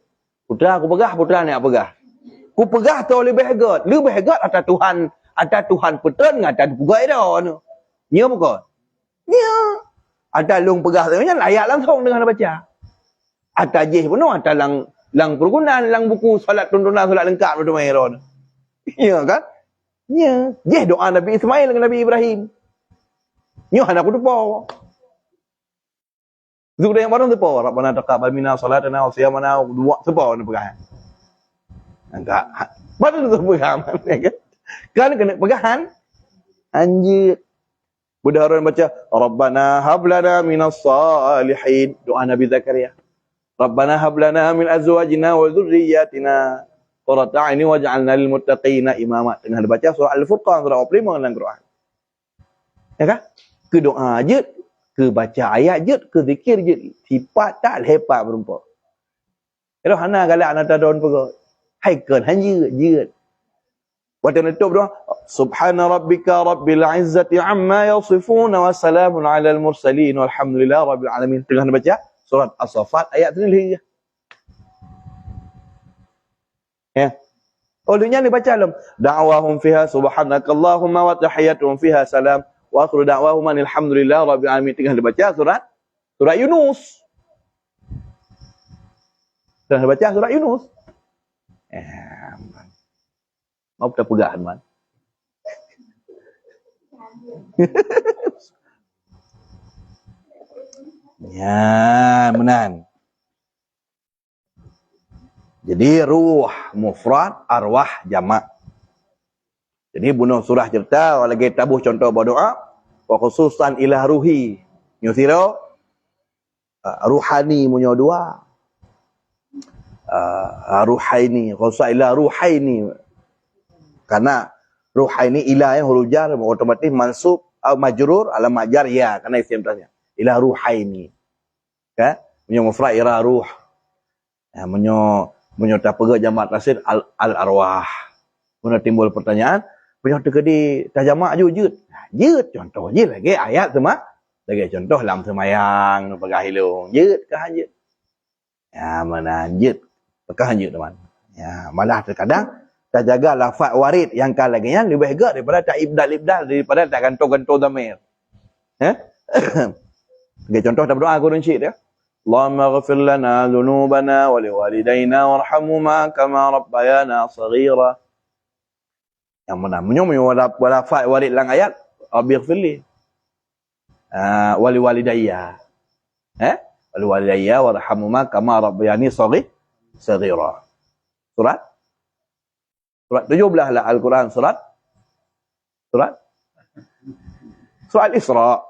Putra aku pegah, putra nak pegah. Ku pegah tahu lebih hegat. Lebih hegat atas Tuhan petun atas pegah Aaron. Nya bukan? Nya. Ada lung pegah tu nya layak langsung dengan baca. Atas jih penuh atas lang pergunaan lang buku solat tuntunan solat lengkap tu mai Aaron. Ya kan? Ya, je doa Nabi Ismail dengan Nabi Ibrahim. Nyo anak aku depa. Zuk yang barang depa, Rabbana taqabbal minna salatana wa siyamana wa depa nak pegang. Enggak. Baru tu pegang kan kena pegahan. Anjir. Budak orang baca Rabbana hab lana minas salihin. Doa Nabi Zakaria. Rabbana hab lana min azwajina wa dhurriyyatina qurrata a'yuni waj'alna lil muttaqina imama. Tengah baca surah Al-Furqan surah 5 dalam Quran. Ya kan? Ke doa je, ke baca ayat je, ke zikir je. Sifat tak lepas berumpa. Kalau hana galak nak daun perut. Hai kan hanya je. Waktu nutup doa, Subhana rabbika rabbil izzati amma yasifun wa salamun alal mursalin walhamdulillah rabbil alamin. Tengah baca surat As-Saffat ayat 3. Ya. Olehnya ni baca dalam da'wahum fiha subhanakallahumma wa tahiyyatuhum fiha salam wa akhiru da'wahum alhamdulillah rabbil alamin. Tengah dibaca surat Yunus. Tengah dibaca surat Yunus. Mau kita pegahan man. Ya, menan. Jadi ruh mufrad, arwah jamak. Jadi bunuh surah cerita lagi tabuh contoh berdoa wa khususan ila ruhi. Nyusiro ruhani munyo dua. Ruhaini khusus ila ruhaini. Karena ruhaini ila yang huruf jar otomatis mansub atau majrur ala majar ya karena isim tasnya. Ila ruhaini. Kan? Munyo mufrad ila ruh. Ya, munyo tapega jamak taksir al arwah. Mun timbul pertanyaan punya terkedi tajamak jut. Jut contoh je lagi ayat tu mah. Lagi contoh dalam semayang nu pegah hilung. Jut kah jut. Ya mana jut. Pekah jut teman. Ya malah terkadang tak jaga lafaz warid yang kal lagi nya lebih gak daripada tak ibdal daripada tak gantung-gantung dhamir. Lagi contoh dalam doa Quran syid ya. Allahumma ghfir lana dhunubana wa liwalidayna warhamhuma kama rabbayana saghira. Yang mana menyo walafat warid lang ayat abighfirli wali walidayya wali walidayya warhamhuma kama rabbayani saghira. Surat 17 lah Al-Quran surat Isra.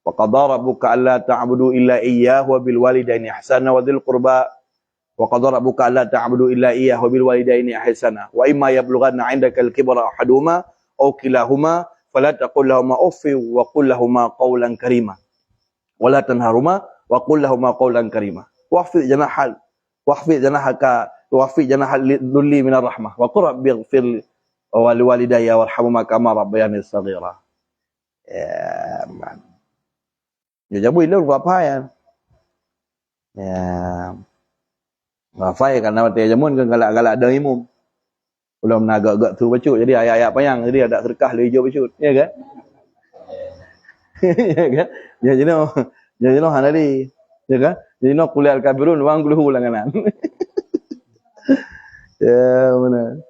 Wa qadara rabbuka alla ta'budu illa iyyahu wa bil walidayni ihsana wa dhil qurba wa qadara rabbuka alla ta'budu illa iyyahu wa bil walidayni ihsana wa imma yablughanna 'indaka al-kibra ahaduhuma aw kilahuma fala taqul lahumā uff wa qul lahumā qawlan karīmā wa la tanharhumā wa qul lahumā qawlan karīmā wahfidh janahal lidhulli minar rahmah wa qur rabbighfir wa liwalidayya warhamhumā kamā rabbayani shaghīrā. Ya man. Ya jabu itu apa ya? Ya. Ngafai karena mati jamun kan galak-galak ada imum. Belum nak agak tu bacut jadi ayat-ayat payang jadi ada serkah le hijau bacut, ya kan? Ya kan? Jadi no hanali, ya kan? Jadi no kuliah al-kabirun wang guluhu langanan. Ya mana?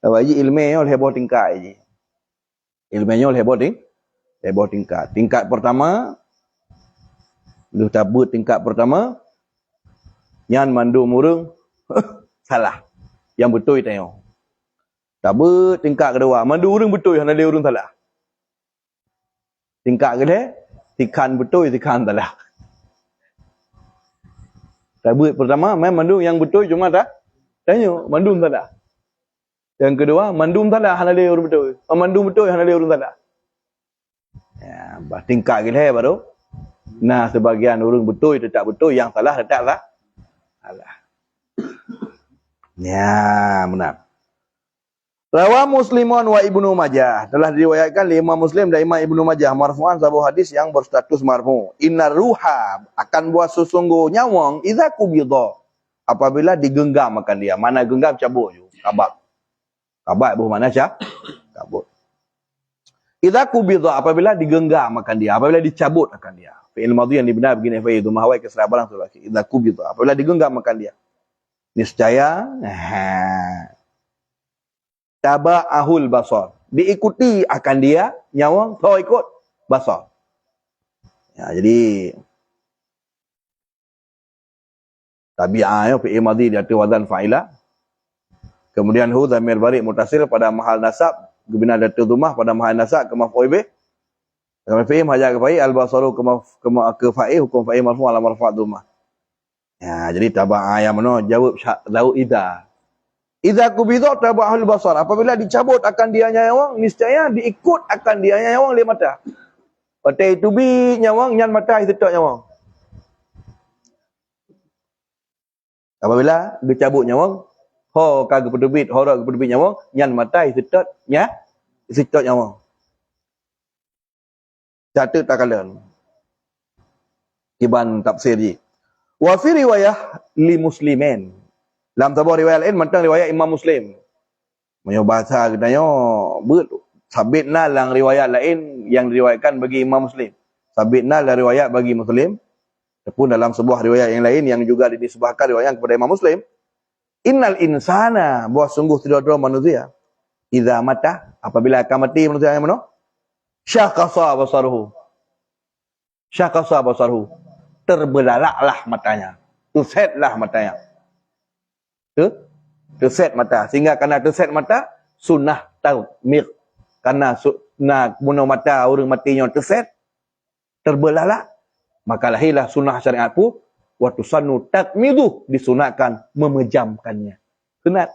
Awaji ilmu oleh heboh tingkat je. Ilmunya oleh heboh tingkat. Tingkat pertama lu tabut tingkat pertama yang mandu murung salah. Yang betul tengok. Tabut tingkat kedua mandu urung betul hana dia urung salah. Tingkat kedua tikan betul tikan salah. Tabut pertama main mandu yang betul cuma tak tengok mandum salah. Yang kedua mandum salah hana dia urung betul. Mandum betul hana dia urung salah. Ya, tingkat gila baru. Nah, sebagian urung betul tetap betul, yang salah tetaplah salah. Ya, benar. Rawa Muslimun wa Ibnu Majah. Telah diriwayatkan oleh Imam Muslim dan Imam Ibnu Majah marfu'an sebuah hadis yang berstatus marfu'. Innar ruha akan buat sesungguhnya wong idza kubidha. Apabila digenggam akan dia. Mana genggam cabut je. Kabak. Kabak bermakna cabut. Idza kubidha apabila digenggam akan dia, apabila dicabut akan dia. Fi'il madhi yang dibenar begini fa'idhu mahawai keserabalan sulaki. Idza kubidha apabila digenggam akan dia. Niscaya taba'ahul basar. Diikuti akan dia nyawang so ikut basar. Ya, jadi tabi'ah fi'il madhi di atas wazan fa'ila. Kemudian hu dhamir bari' mutasil pada mahal nasab. Gubina datu rumah pada mahal nasab ke maf'ul bih. Kama fi'il haja ke fa'il al-basaru ke fa'il hukum fa'il marfu' ala marfu' rumah. Ya, jadi taba'ah yang mana jawab lau idza. Idza kubidha taba'ahul basar. Apabila dicabut akan dia nyawang, niscaya diikut akan dia nyawang le mata. Patai itu bi nyawang nyan mata itu tok nyawang. Apabila dicabut nyawang, ho kagak pedebit, hora pedebit nyawang, nyan mata itu tok nya. Sitot nyawang. Catat tak kalian. Kiban tafsir ji. Wa fi riwayah li muslimin. Dalam sebuah riwayat lain mentang riwayat Imam Muslim. Menyo bahasa katanya sabitna lang riwayat lain yang diriwayatkan bagi Imam Muslim. Sabitna lah riwayat bagi Muslim. Ataupun dalam sebuah riwayat yang lain yang juga disebutkan riwayat kepada Imam Muslim. Innal insana bahwa sungguh tidak-tidak manusia. Idza mata apabila akan mati manusia yang mana? Syaqasa basaruhu. Syaqasa basaruhu. Terbelalaklah matanya. Tusetlah matanya. terset mata. Sehingga kerana terset mata, sunnah taumir. Kerana sunnah bunuh mata orang matinya terset, terbelahlah, maka lahirlah sunnah syariat pun, waktu sanu takmidu, disunatkan memejamkannya. Sunat.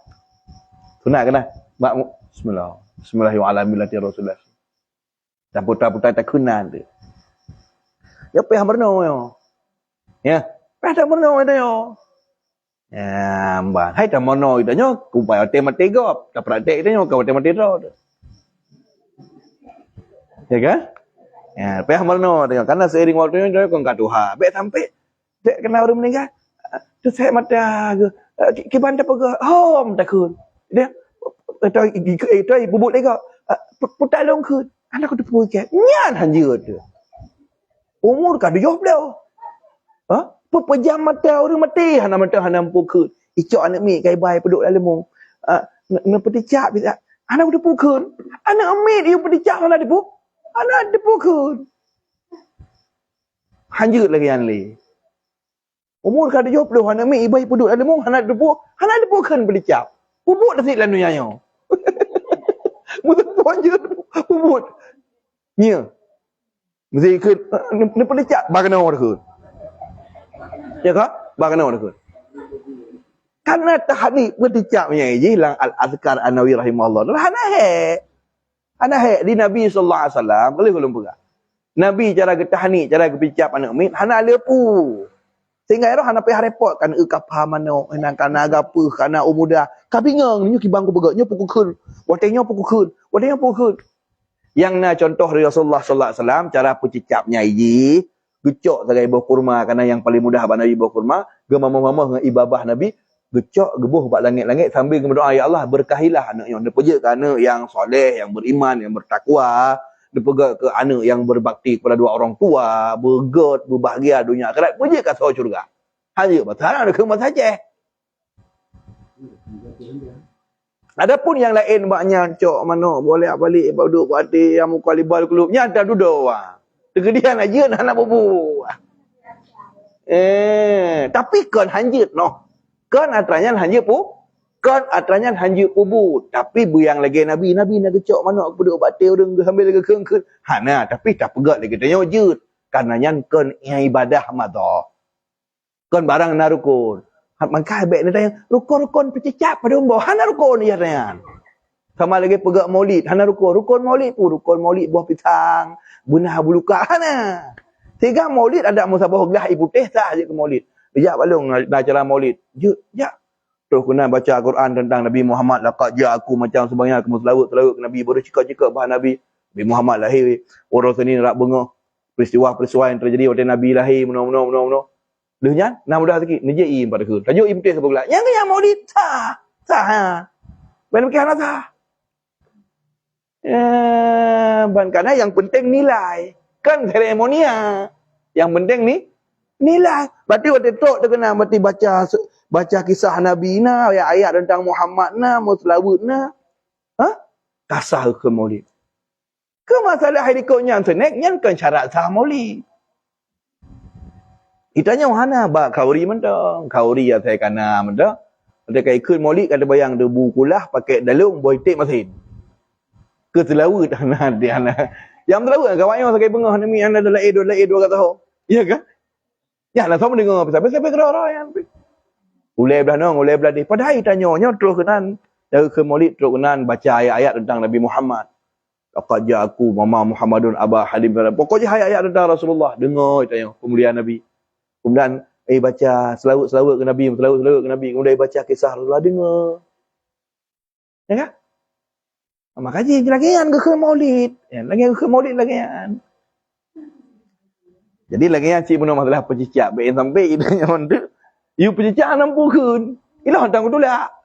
Sunat kena. Bismillah. Bismillahirrahmanirrahim. Rasulullah. Dan putar-putar tak kenal dia. Ya, payah berno yo. Ya, payah tak berno yo. Ya, mbak. Hai tak berno itu nyo, kumpai tema tegop, tak praktek itu nyo, kau tema tegop. Ya kan? Ya, payah berno dia. Karena seiring waktunya dia kau katuha. Baik sampai dia kena orang meninggal. Tu saya mata ke kiban tak pergi. Hom tak kun. Dia itu bubuk lagi. Putar long kun. Anak aku tu pergi. Nyan hanjut tu. Umur kan dia jawab dah. Ha? Pejam mata orang mati. Hana mata hana pukul. Icok anak mi kai bai peduk dalam mung. Na peticak bisa. Anak aku tu pukul. Anak mi dia peticak hana dia pukul. Anak dia pukul. Hanjut lagi yang li. Umur kan dia jawab dah. Hana mi ibai peduk dalam mung. Hana dia pukul. Hana dia pukul peticak. Pupuk dah sikit lalu nyanyo. Mudah panjang pupuk. Nya. Mesti ikut ni pelicak bagana orang ke. Ya ke? Bagana orang ke. Karena tahdi pelicak punya hilang al-azkar an-nawawi rahimahullah. Hana he di Nabi sallallahu alaihi wasallam boleh belum pegang. Nabi cara getahni, cara kepicap anak min hana lepu. Sehingga era hana payah repot kan kapha mano enak kana agapa kana umuda. Ka bingung nyu kibang ku begaknya pukul kun. Watenya pukul kun. Watenya pukul kun. Yang na contoh Rasulullah sallallahu alaihi wasallam cara pecicapnya iji, gecok sebagai buah kurma karena yang paling mudah bak Nabi buah kurma, gemama-mama dengan ibabah Nabi, gecok gebuh bak langit-langit sambil berdoa ya Allah berkahilah anak yang depeje ke anak yang soleh, yang beriman, yang bertakwa. Dia pergi ke anak yang berbakti kepada dua orang tua, bergot, berbahagia dunia akhirat, pergi ke surga. Hanya betul ada kemas saja. Adapun yang lain maknya cok mana boleh balik duduk hati yang muka libal kelubnya ada duduk. Tegedian aja nak bubu. Tapi kan hanjut noh. Kan atranya hanjut pu. Kan atranya hanjut pubu. Tapi buyang lagi Nabi nak kecok mana aku duduk batil orang sambil lagi keung-keung. Hana tapi tak pegat lagi tanya jut. Karenanya kan ibadah madah. Kan barang narukun. Maka baik ni tanya rukun-rukun pecicap pada umbo. Hana rukun ya tanya. Sama lagi pegak maulid. Hana rukun. Rukun maulid pun. Rukun maulid buah pisang. Bunah buluka. Hana. Tiga maulid ada musabah gelah ibu teh sah je ke maulid. Bijak balung nak acara maulid. Jak. Terus kena baca Al-Quran tentang Nabi Muhammad. Laqad ja'akum macam sebanyak kamu selawat ke Nabi. Baru cekak-cekak bahan Nabi. Nabi Muhammad lahir. Orang sini nak bengah. Peristiwa-peristiwa yang terjadi waktu Nabi lahir. Menang. Dehnya, nak mudah sikit. Ni je im pada ke. Tajuk im teh sebelah. Yang yang maulid sah. Sah ha. Ban makan sah. Ban karena yang penting nilai. Kan seremonia. Yang penting ni nilai. Berarti waktu tu terkena berarti baca kisah Nabi na, ayat tentang Muhammad na, muslawut na. Ha? Kasah ke maulid. Ke masalah hadikotnya senek yang kan syarat sah maulid. Itanya mana ba kauri mentang. Kauri ya saya kana mentang. Ada kai ikut maulid kata bayang de bukulah pakai dalung boy tik mesin. Ke selawut anak dia anak. Yang selawut kawannya sakai bengah ni anda adalah dua kata ho. Ya kan? Ya lah sama dengar pasal kerara yang. Ulai belah nong, ulai belah di. Padahal itanyonya terus kenan dari ke maulid terus kenan baca ayat-ayat tentang Nabi Muhammad. Laqad ja'akum Mama Muhammadun Aba Halim. Pokoknya ayat-ayat tentang Rasulullah. Dengar itanyo kemuliaan Nabi. Kemudian baca selawat ke Nabi, selawat ke Nabi. Kemudian baca kisah Rasulullah dengar. Ya kan? Maka je lagi ke maulid. Ya, lagi ke maulid lagi kan. Jadi lagi yang cik benar masalah pecicak. Baik sampai idanya mana. You pecicak nampu kun. Ilah hantar ku tolak.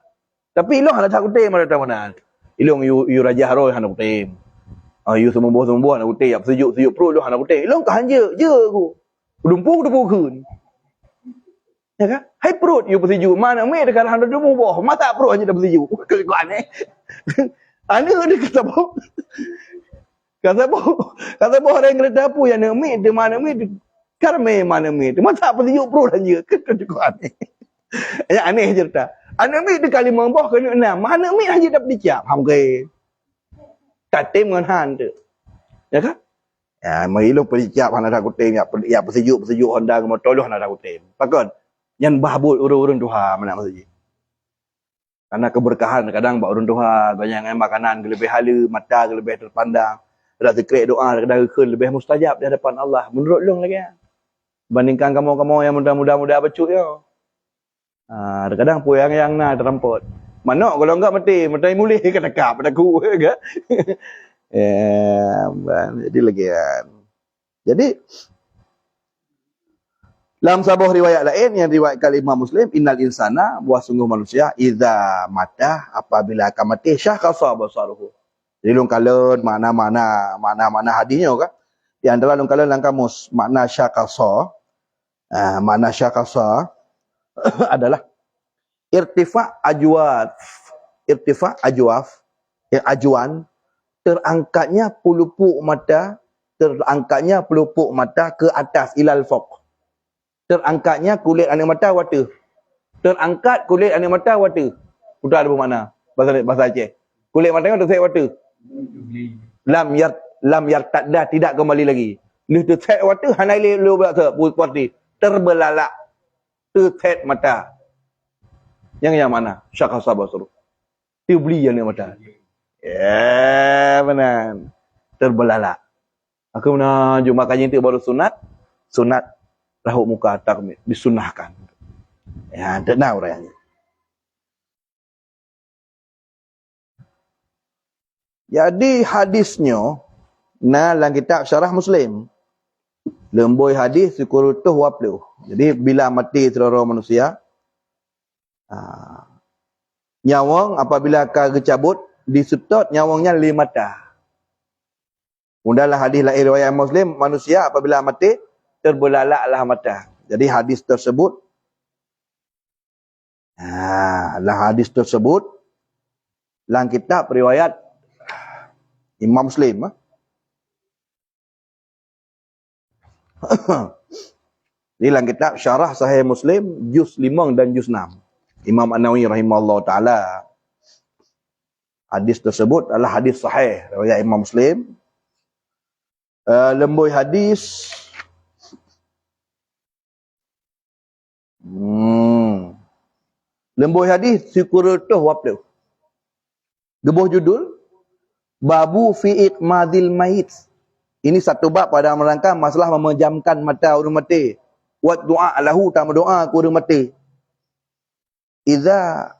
Tapi ilah nak takut tem ada mana. Ilong you raja haroi hantar ku tem. You sembuh nak ku tem. Sejuk perut ilah hantar ku tem. Ilong kan je ku. Dumpu kun. Ya kan? Hai perut you bersejuk. Mana me dekat hantar dumpu boh. Mata perut hanya dah bersejuk. Kau aneh. Aneh dia kata boh. Kata boh orang kereta apa yang nak me de mana me karme mana me. Mata bersejuk perut hanya. Kau aneh. Ya aneh cerita. Anak mi di kali membah kena enam. Mana mi haji dapat dicap. Hamke. Katim dengan han tu. Ya kan? Ya, mai lu pericap han ada kutim ya persejuk Honda ke motor lu han ada kutim. Pakon. Yang bahbul urun-urun Tuhan mana masjid. Karena keberkahan kadang buat urun Tuhan, banyak makanan lebih hala, mata lebih terpandang. Ada zikir doa kadang lebih mustajab di hadapan Allah. Menurut lu lagi. Bandingkan kamu-kamu yang muda-muda becut ya. Kadang pun yang nak terampot. Mana kalau enggak mati mulih ke tekap pada ku ke. Jadi lagi kan. Jadi dalam sebuah riwayat lain yang riwayatkan Imam Muslim, innal insana buah sungguh manusia idza mata apabila akan mati syakhasa basaruhu. Jadi long kalon mana hadisnya kan. Di antara long kalon dalam kamus makna syakhasa adalah irtifa ajwaf yang ajuan terangkatnya pelupuk mata ke atas ilal fawq. Terangkatnya kulit anak mata wata. Terangkat kulit anak mata wata. Sudah ada bermakna bahasa Aceh. Kulit matanya terset wata. Lam yartadda tidak kembali lagi. Ni terset wata hanai lu berasa putih terbelalak. Terset mata. Yang mana? Syakhasa basru. Dia beli anak mata. Ya, benar. Terbelalak. Aku nak jumpa kajian itu baru sunat rahuk muka takmir disunahkan. Ya, tenang orangnya. Jadi hadisnya dalam kitab Syarah Muslim. Lemboi hadis syukurutuh wapluh. Jadi bila mati terora manusia, nyawang apabila akan kecabut disutut nyawangnya 5 mata. Undahlah hadis lain riwayat Muslim, manusia apabila mati terbelalaklah mata. Jadi hadis tersebut dalam kitab riwayat Imam Muslim. Di dalam kitab Syarah Sahih Muslim juz 5 dan juz 6. Imam An-Nawawi rahimahullah taala, hadis tersebut adalah hadis sahih riwayat Imam Muslim. Lemboi hadis lemboi hadis syukurutuh wapluh. Gebuh judul babu fi iqmadil mayit. Ini satu bab pada merangkam masalah memejamkan mata orang mati. Wa du'a lahu, tak berdoa ke orang mati. Idza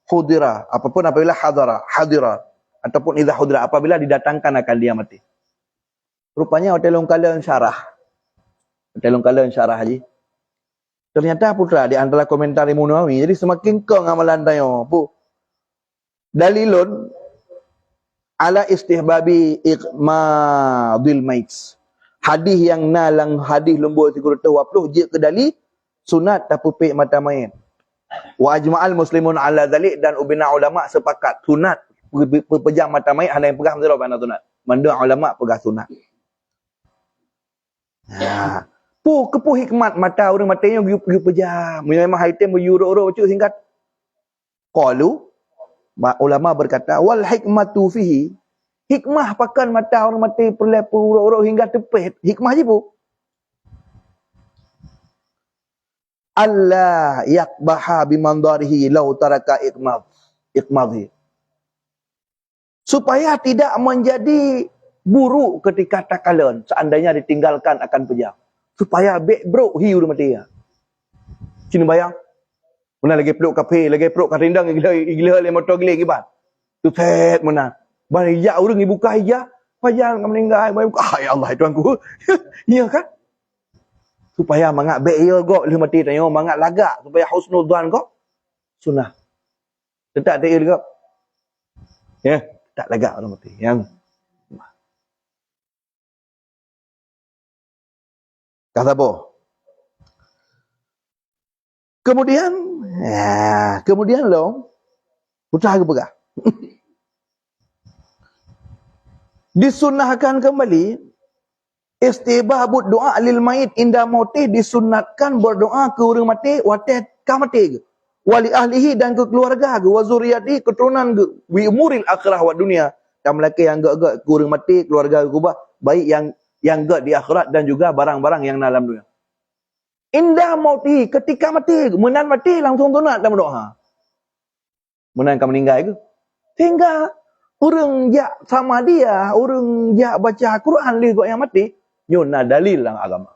hudira, apapun apabila hadira ataupun idza hudira apabila didatangkan akan dia mati. Rupanya hotel longkalan syarah haji. Ternyata putra di antara komentar Imam Nawawi, jadi semakin kong amalan tayo pu. Dalilun ala istihbabi iqmadil maits. Hadis yang nalang hadis lembut 30 je ke dali sunat tapupik mata mayit. Wa ajma'al muslimun ala zalik, dan ubina ulama sepakat sunat pejam mata mayit hanya yang pegang zero pada sunat. Manda ulama pegang sunat. Kepu hikmat mata orang matanya pergi pejam. Memang haitem beruruk-uruk baca singkat. Qalu, ulama berkata, wal hikmatu fihi. Hikmah pakan mata orang mati perlu uruk-uruk hingga tepet. Hikmah je pun. Allah yakbaha bimandarihi law taraka ikmadhi. Supaya tidak menjadi buruk ketika takalan seandainya ditinggalkan akan pejam. Supaya bro hiu dia mati. Sini bayang. Mana lagi peluk kafe, lagi peluk karindang gila le motor gila gibat. Tu set mana. Bari ya urang dibuka hijah, pajang meninggal, ya Allah tuanku. Ya kan? Supaya mangak be ya gok le mati tanyo, mangak lagak supaya husnudzan gok. Sunnah. Tetap dia gok. Ya, tak lagak orang mati. Yang kata apa? Kemudian lo putra ke pegah. Disunnahkan kembali istihbabud doa lil mayit inda mautih, disunatkan berdoa ke orang mati waktu kah mati ke. wali ahlihi dan ke keluarga ke, wa zuriyatihi keturunan ke, wi umuril akhirah wa dunia. Dan melaki yang gak kurang mati keluarga ke bah, baik yang gak di akhirat dan juga barang-barang yang dalam dunia. Indah mauti, ketika mati, menan mati langsung tunat dalam doa. Menan kan meninggal ke? Sehingga orang jak sama dia, orang jak baca Quran li kok yang mati, nyona dalil lang agama.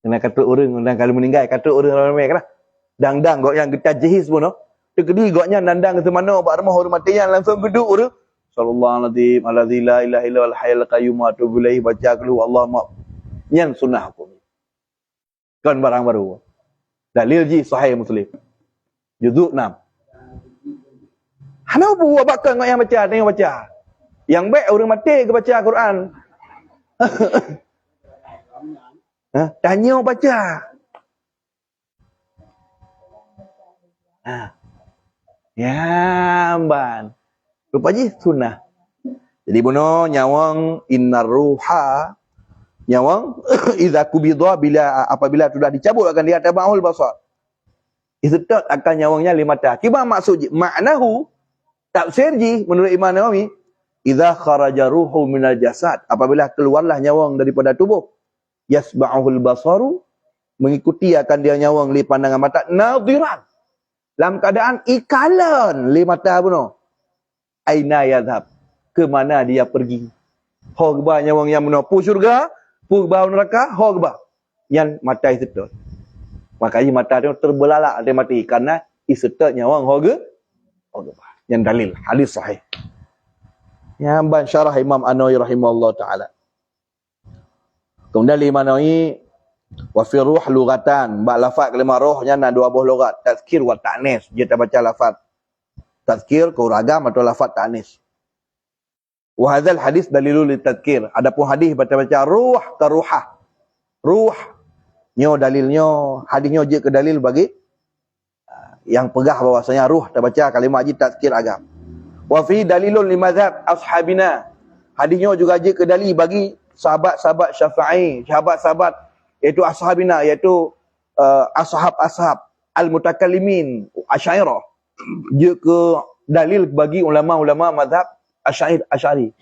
Kena kata orang kalau meninggal kata orang ramai kan. Dang-dang kok yang kita jihis pun no. Tekedi goknya nandang ke mana bak rumah orang mati yang langsung geduk orang. Sallallahu alaihi wasallam la ilaha illa huwal hayyul qayyum wa atubu ilaihi baca keluar Allah ma. Nyan sunnah hukum. Kan barang baru. Dalil ji sahih Muslim. Juzuk 6. Hana buat bakal yang baca, tengok baca. Yang baik orang mati ke baca Quran. Tanya baca. Ya, amban. Rupanya sunnah. Jadi bunuh nyawang innar ruha nyawang idza kubidha apabila sudah dicabut akan dia tabaul basar. Istitat akan nyawangnya 5 mata. Kiba maksud maknahu tafsir ji menurut Imam Nawawi idza kharaja ruhu minal jasad apabila keluarlah nyawang daripada tubuh yasba'uhul basaru mengikuti akan dia nyawang li pandangan mata nadhiran dalam keadaan ikalan li mata bunuh aina yadhab ke mana dia pergi hogba nyawang yang bunuh pu syurga pu bau neraka hogba yang mata itu makanya mata dia terbelalak dia mati karena isetat nyawang hogba yang dalil hadis sahih yang ban syarah Imam An-Nawawi rahimahullah taala. Kemudian Imam Nawawi wa fi ruh lughatan ba lafaz kalimah ruhnya ada 2 buah lughat tazkir wa ta'nis dia tak baca lafaz tazkir ke ragam atau lafaz ta'nis. Wa hadzal hadis dalilul tazkir adapun hadis baca ruh ke ruh nyo dalilnya hadisnya je ke dalil bagi yang pegah bahwasanya ruh tak baca kalimah haji tazkir agam. Wa fi dalilun li mazhab ashabina. Hadisnya juga je ke dalil bagi sahabat-sahabat Syafi'i, sahabat-sahabat iaitu ashabina iaitu ashab-ashab al-mutakallimin Asy'ariyah. Je ke dalil bagi ulama-ulama mazhab Asy'ari.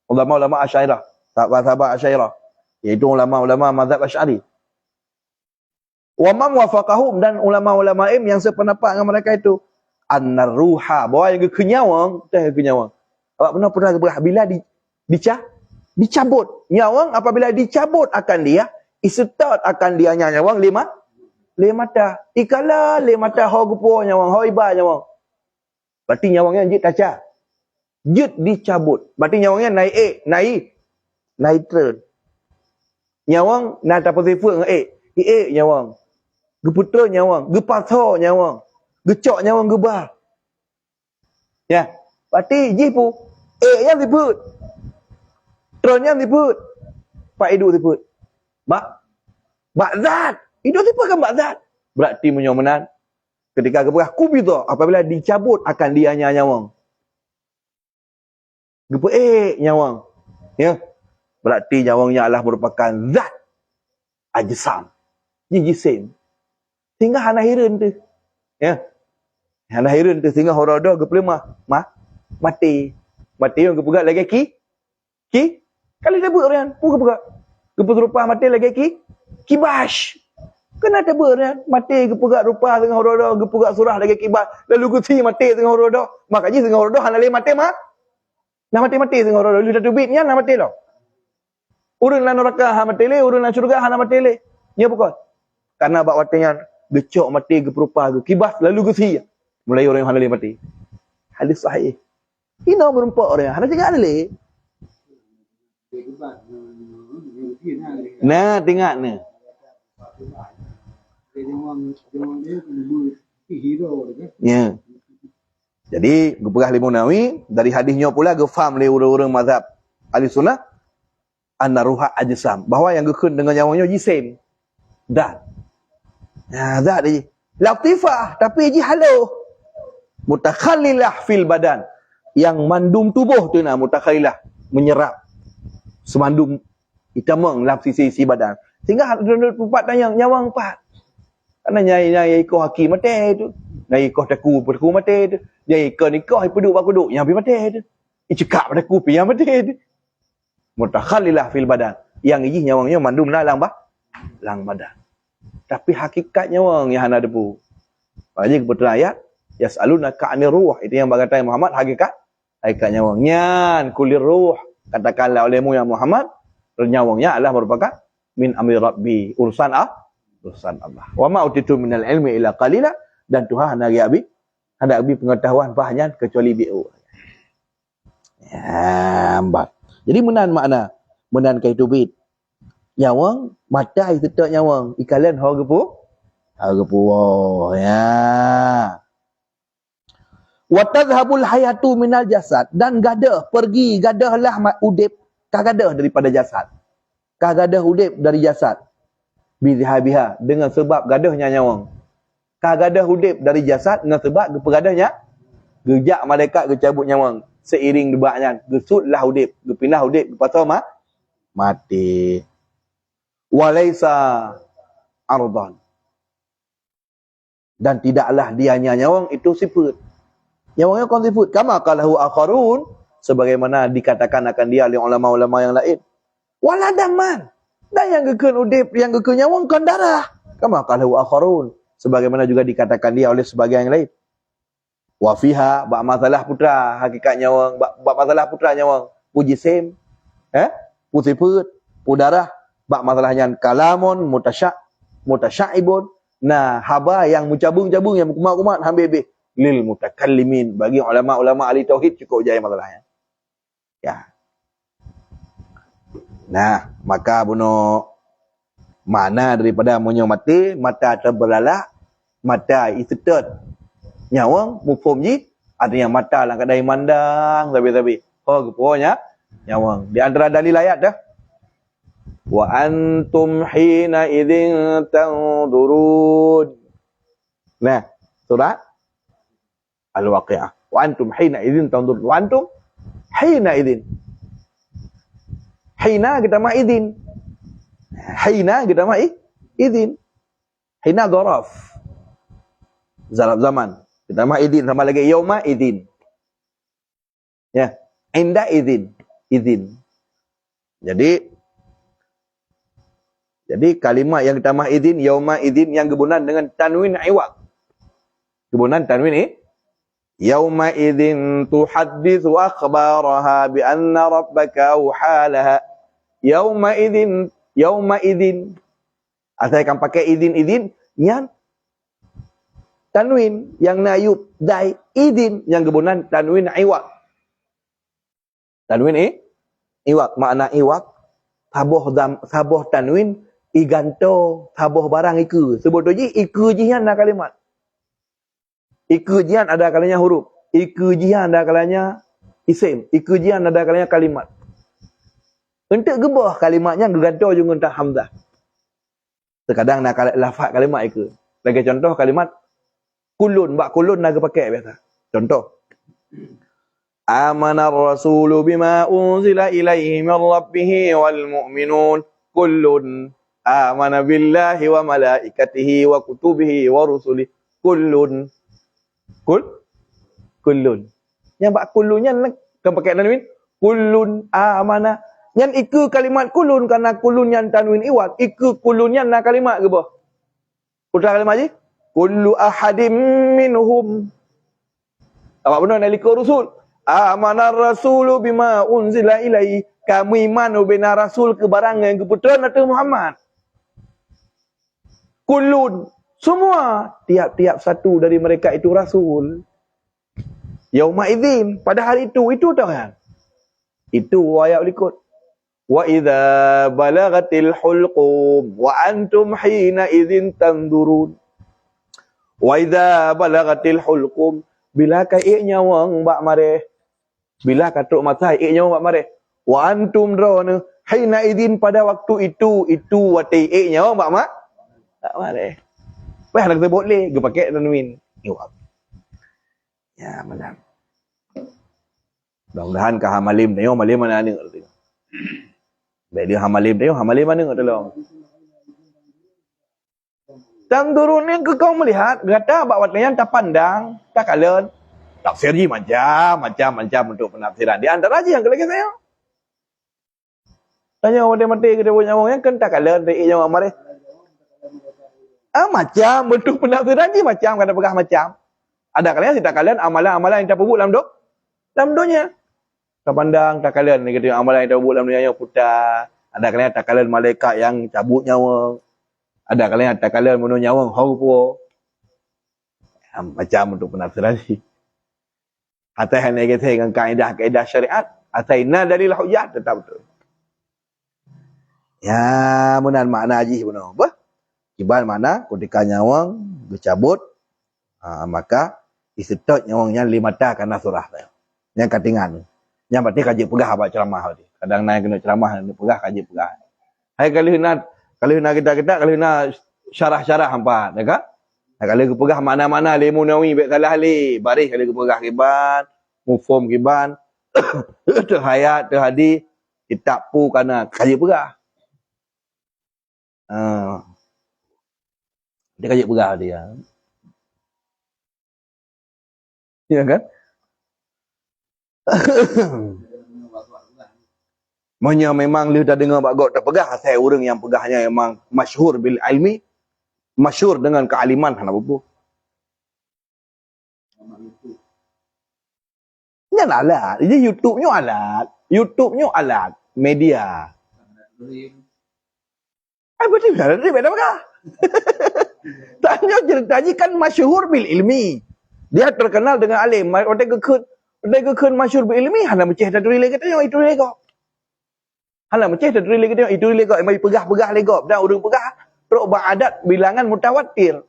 Ulama-ulama Asy'ariyah, sahabat-sahabat Asy'ariyah iaitu ulama-ulama mazhab Asy'ari. Wa man wafaqahum dan ulama-ulama yang sependapat dengan mereka itu annar ruha bahawa yang kenyawang awak pernah bila dicabut nyawang apabila dicabut akan dia isetat akan dia nyawang 5 mata ikala 5 mata ho gupo nyawang ho iba nyawang berarti nyawangnya jit kaca jit dicabut berarti nyawangnya naik turn nyawang na ta posifu dengan nyawang geputra nyawang, gepatho nyawang, gecok nyawang gebah. Ya, berarti jipu yang disebut. Tron yang disebut. Pak hidup disebut. Ba'zat. Hidup disebut kan ba'zat. Berarti menyomenan ketika keberah kubidha apabila dicabut akan dia nyawang. Gepu nyawang. Ya. Berarti nyawangnya adalah merupakan zat ajsam. Jisim. Sehingga hana hirun tu. Ya. Hana hirun tu sehingga horodo geplemah. Mati. Mati yang gepegat lagi ki. Kali dia orang pu gepegat. Geput rupa mati lagi kibash. Kena ada orang mati gepegat rupa dengan horodo gepegat surah lagi kibash. Lalu guti mati dengan horodo. Makanya dengan horodo hana le mati Nak mati dengan horodo. Lu dah tubitnya nak mati lo. Urun lan neraka ha mati le, urun lan syurga hana mati le. Ya bukan. Karena bak watanya gecok mati geperupa ke kibas lalu gesi mulai orang yang handal mati hadis sahih ini berempat orang hana cakap ada le nah tengok ni ya jadi geperah Imam Nawawi dari hadisnya pula gefaham oleh orang-orang mazhab ahli sunnah anna ruha ajsam bahawa yang gekun dengan nyawanya jisim dan zat dia. Latifah tapi ji haluh. Mutakhallilah fil badan. Yang mandum tubuh tu mutakhallilah menyerap semandum itamang dalam sisi badan. Sehingga ada 4 tanya nyawang 4. Karena nyai iko haki mate tu. Nyai iko taku mate tu. Nyai iko nikah peduk bakuduk yang pi mate tu. Icekak pada ku pi yang mate tu. Mutakhalilah fil badan. Yang iji nyawangnya mandum lang badan. Tapi hakikatnya wang yang hana debu. Bagi kebetulan ayat yas'alunaka 'anir ruh. Itu yang berkata Muhammad hakikatnya wang. Nyan kulir ruh. Katakanlah olehmu ya Muhammad, nyawangnya adalah merupakan min amri rabbi, urusan Allah. Wa ma utitu minal ilmi illa qalila, dan Tuhan hendak abi pengetahuan bahannya kecuali bi'u. Ya, ambak. Jadi menan kai tubit. Nyawang mata itu tak nyawang. Ikalan hargepu ya. Wa tadhhabul hayatu minal jasad, dan gadahlah udip kagadah daripada jasad. Kagadah udip dari jasad. Bizhabiha, dengan sebab gadahnya nyawang. Kagadah udip dari jasad dengan sebab gepegadahnya gejak malaikat gecabut nyawang. Seiring debaknya gesutlah udip, gepindah udip pasal mati. Walaisa ardan, dan tidaklah dianya nyawang itu sifat. Nyawangnya kon sifat. Kama qalahu akharun, sebagaimana dikatakan akan dia oleh ulama-ulama yang lain. Waladaman, dan yang gekeun udip, yang gekeun nyawang kan darah. Kama qalahu akharun, sebagaimana juga dikatakan dia oleh sebagian yang lain. Wa fiha, bak masalah putra hakikat nyawang, bak masalah putra nyawang puji sem, pu sifat, pu darah. Bak masalahnya kalamun mutasyaibun. Nah, haba yang mencabung-cabung, yang kumat-kumat habis-habis. Lil mutakallimin, bagi ulama-ulama ahli tauhid cukup jaya masalahnya. Ya. Nah, maka bunuh mana daripada munyo mati, mata terbelalak, mata istitat nyawang mufhum ji, artinya mata lang kadai mandang sabi-sabi. Oh, keponya nyawang. Di antara dalil ayat dah. Wa antum hina idzin tanzurun. Nah, surah Al-Waqi'ah. Wa antum hina idzin tanzurun. Wa antum hina idzin. Hina kita mah idzin. Hina kita mah idzin. Hina dzaraf. Zaraf zaman. Kita mah idzin, sama lagi yauma idzin. Ya, inda idzin. Idzin. Jadi kalimat yang ditambah idin, yauma idin, yang gabungan dengan tanwin iwad. Gabungan tanwin yauma idin tuhadditsu akhbaraha bi anna rabbaka awhalaha. Yauma idin. Asalkan pakai idin, yang tanwin, yang nayub dai idin, yang gabungan tanwin iwad. Tanwin iwad, makna iwad sabuh tanwin iganto sabuh barang iku. Sebetulnya iku jihan ada kalimat. Iku jihan ada kalanya huruf. Iku jihan ada kalanya isim. Iku jihan ada kalanya kalimat. Untuk gebah kalimatnya geganto juga entah hamzah. Terkadang nak lafaz kalimat iku. Bagi contoh kalimat kulun, bak kulun nak pakai biasa. Contoh. Amana ar-rasulu bima unzila ilaihi min rabbih wal mu'minun kullun amana billahi wa malaikatihi wa kutubihi wa rusulihi kullun. Kullun. Yang bak kulunnya kan pakai tanwin kullun amana. Yang iku kalimat kulun karena kulun yang tanwin iwad. Iku kulunnya na kalimat ke bah? Putra kalimat je? Kullu ahadim minhum. Apa benar nak likur rusul? Amanar rasulu bima unzila ilaihi. Kamu iman bina rasul ke barang yang keputusan Nabi Muhammad. Kulun. Semua. Tiap-tiap satu dari mereka itu rasul. Yauma idzin. Pada hari itu. Itu tahu kan? Itu ayat berikut. Wa idza balagatil hulqum wa antum hina idzin tanzurun. Wa idza balagatil hulqum. Bila kai nyawang bak mareh. Bila katuk matai nyawang bak mareh. Wa antum drone hina idzin pada waktu itu watai nyawang bak mareh. Wah nak sebut leh ge pakai tanwin. Iwab. Ya benar. Mudah-mudahan ka hamalim tengok malim mana ada tengok. Baik dia hamalim tengok hamalim mana tolong. Tandurun ni kau melihat, kata bak watlayan tak pandang, tak kalen. Tafsir je macam untuk penafsiran. Di antara je yang kelagi saya. Tanya orang dia mati kita punya orang yang kan tak kalen, dia yang mari. Macam bentuk penafsiran je macam kata pegah macam. Ada kalian tak kalian amalan-amalan yang tak perbuat dalam dunia. Tak pandang tak kalian ni kata amalan yang tak perbuat dalam dunia yang putar. Ada kalian tak kalian malaikat yang cabut nyawa. Ada kalian tak kalian bunuh nyawa haupo. Macam untuk penafsiran ni. Atas yang negatif dengan kaedah syariat, ataina dalil hujjah tetap betul. Ya, munan makna haji benar. Apa? Iban mana ketika nyawang dicabut, maka istitot nyawangnya 5 ta kana surah tu. Yang katingan. Yang berarti kaji pegah apa ceramah tadi. Kadang naik kena ceramah pegah kaji pegah. Hai kalau nak kita kalau nak syarah-syarah hampa, ya kan? Kalau ke pegah mana-mana limu nawi baik salah ali, baris kalau ke pegah kiban, mufhum kiban, terhayat terhadi kitab pu kana kaji pegah. Dia kaji pegah dia. Ya kan? Monya memang lu dah dengar bagot tak pegah, saya orang yang pegahnya memang masyhur bil ilmi, masyhur dengan kealiman hana apa. Nya alat, ini YouTube-nya alat media. Betul dah beda pegah. Tanya cerita kan masyhur bil ilmi. Dia terkenal dengan alim. Orang kekun masyhur bil ilmi hana meceh dah duri lagi tengok itu lego. Hana meceh dah duri lagi tengok itu lego mai pegah-pegah lego. Dan urang pegah teruk beradat bilangan mutawatir.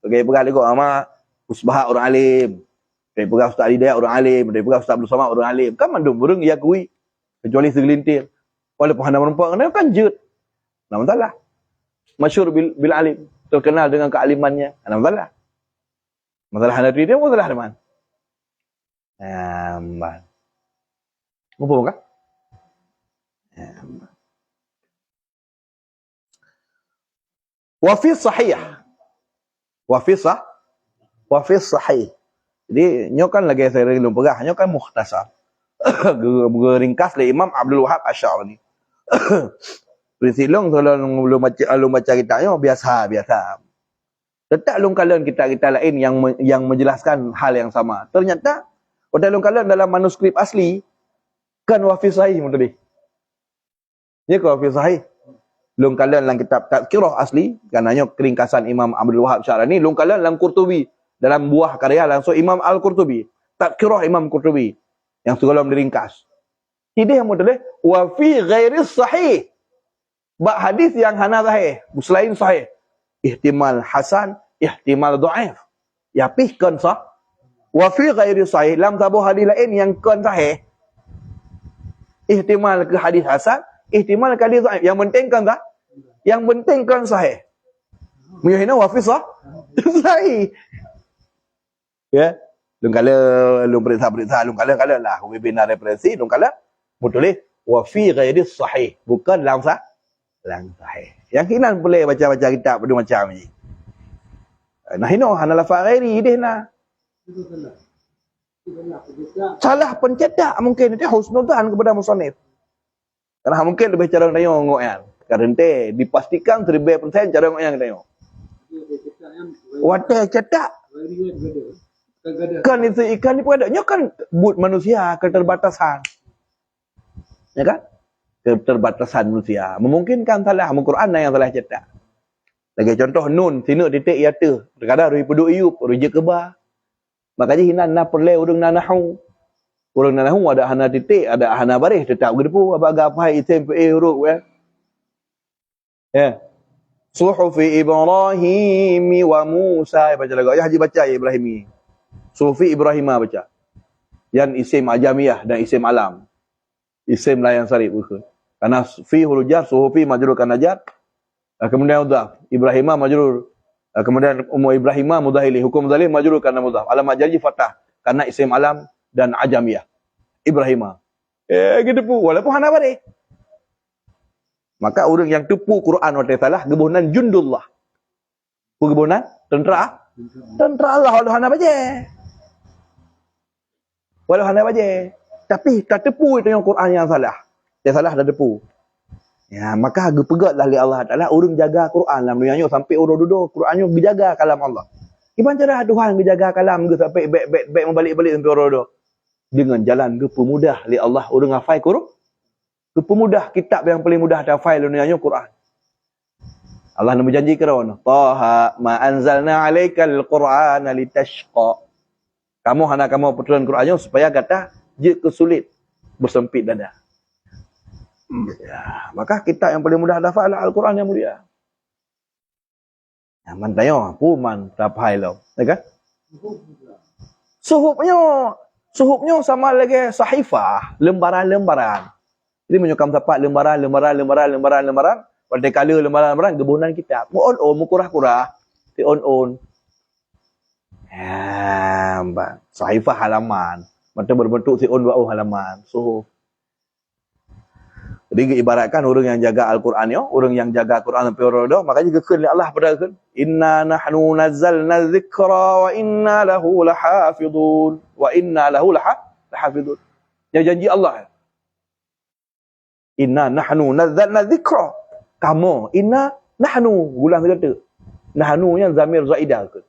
Sebagai pegah lego ama usbah orang alim. Dari pegah Ustaz Hidayat orang alim, dari pegah Ustaz Abdul Samad orang alim. Kan mandum urang ia akui kecuali segelintir. Walaupun hana merupakan kan jut. Nah masalah. Masyhur bil alim, terkenal dengan kealimannya. Ada masalah. Masalah hana dia masalah teman. Apa bukan? Wa fi sahih. Jadi nyokan lagi saya belum pegah, nyokan mukhtasar. Ringkas oleh Imam Abdul Wahab Asy'ari. Prinsip long kalau belum baca kitabnya biasa. Tetap long kalian kita lain yang menjelaskan hal yang sama. Ternyata pada long kalian dalam manuskrip asli kan wa fi sahih tadi. Ya wa fi sahih. Long kalian dalam kitab Tazkirah asli kananya ringkasan Imam Abdul Wahab Syarani, long kalian dalam Qurtubi dalam buah karya langsung Imam Al-Qurtubi. Tazkirah Imam Qurtubi yang sebelum diringkas. Tidak yang model wa fi ghairi sahih. Bak hadis yang hana sahih, selain sahih. Ihtimal hasan, ihtimal dhaif. Ya pihkan sah. Wa fi ghairi sahih, lam tabuh hadis lain yang kan sahih. Ihtimal ke hadis hasan, ihtimal ke hadis dhaif. Yang penting kan sah? Yang penting kan sahih. Muyahina wa fi sah? Sahih. Ya. Lung kala lung periksa lung kala lah webinar referensi lung kala betul wa fi ghairi sahih, bukan lam sah. Lang sahih. Yang kinan boleh baca-baca kitab benda macam ni. Nah hino hana lafaz ghairi dia nak. Salah pencetak mungkin itu husnudzan kepada musannif. Karena mungkin lebih cara tengok kan. Karena dipastikan 1000% cara yang tengok. Wadah cetak. Kan itu ikan ni pun adanya kan but manusia keterbatasan. Ya kan? Keterbatasan manusia memungkinkan salah Al-Quran yang salah cetak. Lagi contoh nun sinu titik yata terkadang dari peduk iup rujuk keba. Makanya hinan na perle urang nanahu. Urang nanahu ada hana titik, ada hana baris tetap gedepu apa isim fi huruf ya. Ya. Suhufi Ibrahim wa Musa baca lagu ya haji baca ya Ibrahimi. Suhufi Ibrahim baca. Yang isim ajamiyah dan isim alam. Isim lah yang sarif bukan. Karena fi huruf jar, suhufi majrur kan jar. Kemudian mudhaf, Ibrahimah majrur. Kemudian Ibrahimah mudhaf ilaih, hukum zalim majrur karena mudhaf. Alamat jarji fathah karena isim alam dan ajamiyah. Ibrahimah. Gitu pun walaupun hana bare. Maka orang yang tipu Quran wa ta'ala gebunan jundullah. Perkebunan, tentera. Tentera Allah walau hana baje. Walau hana baje. Tapi tak tepu itu yang Quran yang salah. Yang salah dah tepu. Ya, maka harga pegatlah li Allah Taala urang jaga Quran dalam dunia sampai urang duduk Qurannya dijaga kalam Allah. Gimana cara Tuhan menjaga kalam ke sampai baik membalik-balik sampai urang duduk? Dengan jalan ke pemudah li Allah urang hafal Quran. Ke pemudah kitab yang paling mudah hafal dunia Quran. Allah nak berjanji kerana Taha ma anzalna alaikal Qur'ana litashqa. Kamu hendak kamu pertuan Qurannya supaya kata je kesulit bersempit dada. Ya, maka kitab yang paling mudah hafal adalah Al-Quran yang mulia. Ya, man tayo puman hafal lo, ya kan? Suhufnya sama lagi sahifah, lembaran-lembaran. Jadi menyukam dapat lembaran. Pada kala lembaran gebunan kitab. Mu on mu kurah-kurah. Ti on. Ya, sahifah halaman. Macam berbentuk si on bau halaman. Suhuf. Jadi ibaratkan orang yang jaga Al-Quran ni, orang yang jaga Al-Quran sampai orang dah, makanya gekun Allah pada kan. Inna nahnu nazzalna dzikra wa inna lahu lahafidun. Wa inna lahu lahafidun. Yang janji Allah. Inna nahnu nazzalna dzikra. Kamu, inna nahnu, ulang kata. Nahnu yang zamir zaidah ke.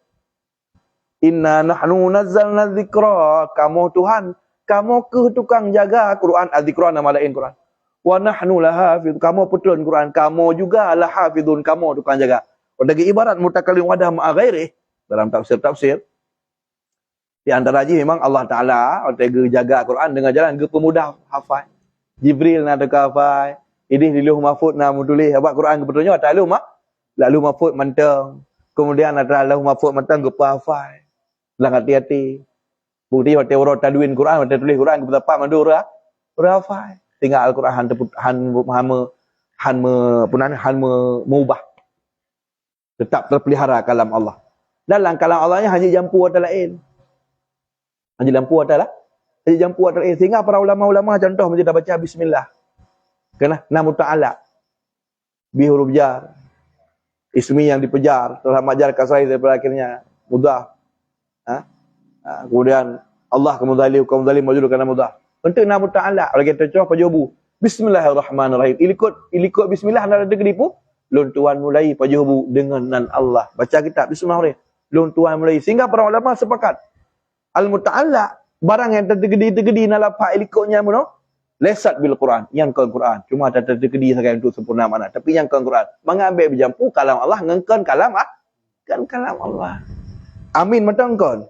Inna nahnu nazzalna dzikra. Kamu Tuhan, kamu ke tukang jaga Quran, az-zikra nama lain Quran. Wa nahnu lahafidun, kamu petun Quran, kamu juga lahafidun, kamu tukang jaga. Bagi ibarat mutakallim wadah ma'a ghairi dalam tafsir di antara je memang Allah Taala jaga Quran dengan jalan ke pemudah hafal. Jibril nak dekat hafal, idih di Lauh Mahfuz nak tulis abad Quran kebetulannya atas Lauh Mahfuz mentang. Kemudian atas Lauh Mahfuz mentang ke hafal. Lang hati-hati. Bukti waktu orang tadwin Quran, waktu tulis Quran ke tempat mandura, hafal. Tinggal Al-Quran han mengubah. Tetap terpelihara kalam Allah. Dalam kalam Allahnya hanya jampu atas lain. Hanya jampu atas lain. Sehingga para ulama-ulama contoh macam dah baca bismillah. Kena namu ta'ala. Bi huruf jar. Ismi yang dipejar. Telah majar kasrai daripada akhirnya. Mudah. Kemudian Allah kemudalim majul kerana mudah. Untuk nama ta'ala. Kalau kita contoh pajubu. Bismillahirrahmanirrahim. Ilikut bismillah nak ada kedipu. Lun tuan mulai pajubu dengan nan Allah. Baca kitab bismillahirrahmanirrahim. Lun tuan mulai. Sehingga para ulama sepakat. Al-muta'ala. Barang yang tergedi nak lapar ilikutnya mana? Lesat bil Quran. Yang ke Quran. Cuma ada tergedi sekali untuk sempurna mana. Tapi yang ke Quran. Mengambil berjampu kalam Allah. Ngengkan kalam kan kalam Allah. Amin matangkan.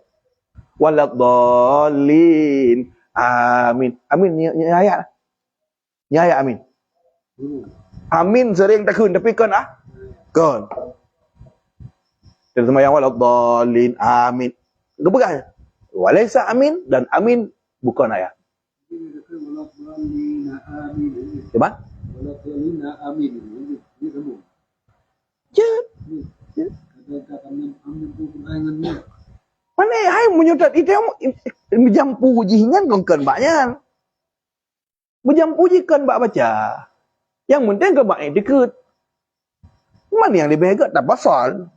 Waladhalin. Amin. Amin ni ayat. Ni ayat amin. Amin sering takun tapi kan Kan. Kita sembahyang waladhalin. Amin. Kepegang. Walaysa amin dan amin bukan ayat. Cuba? Waladhalin amin. Ini sambung. Ya. Mana hai menyutat itu menjampu jihingan kongkan baknya. Menjampu jikan bak baca. Yang penting ke bak dekat. Mana yang lebih agak tak pasal.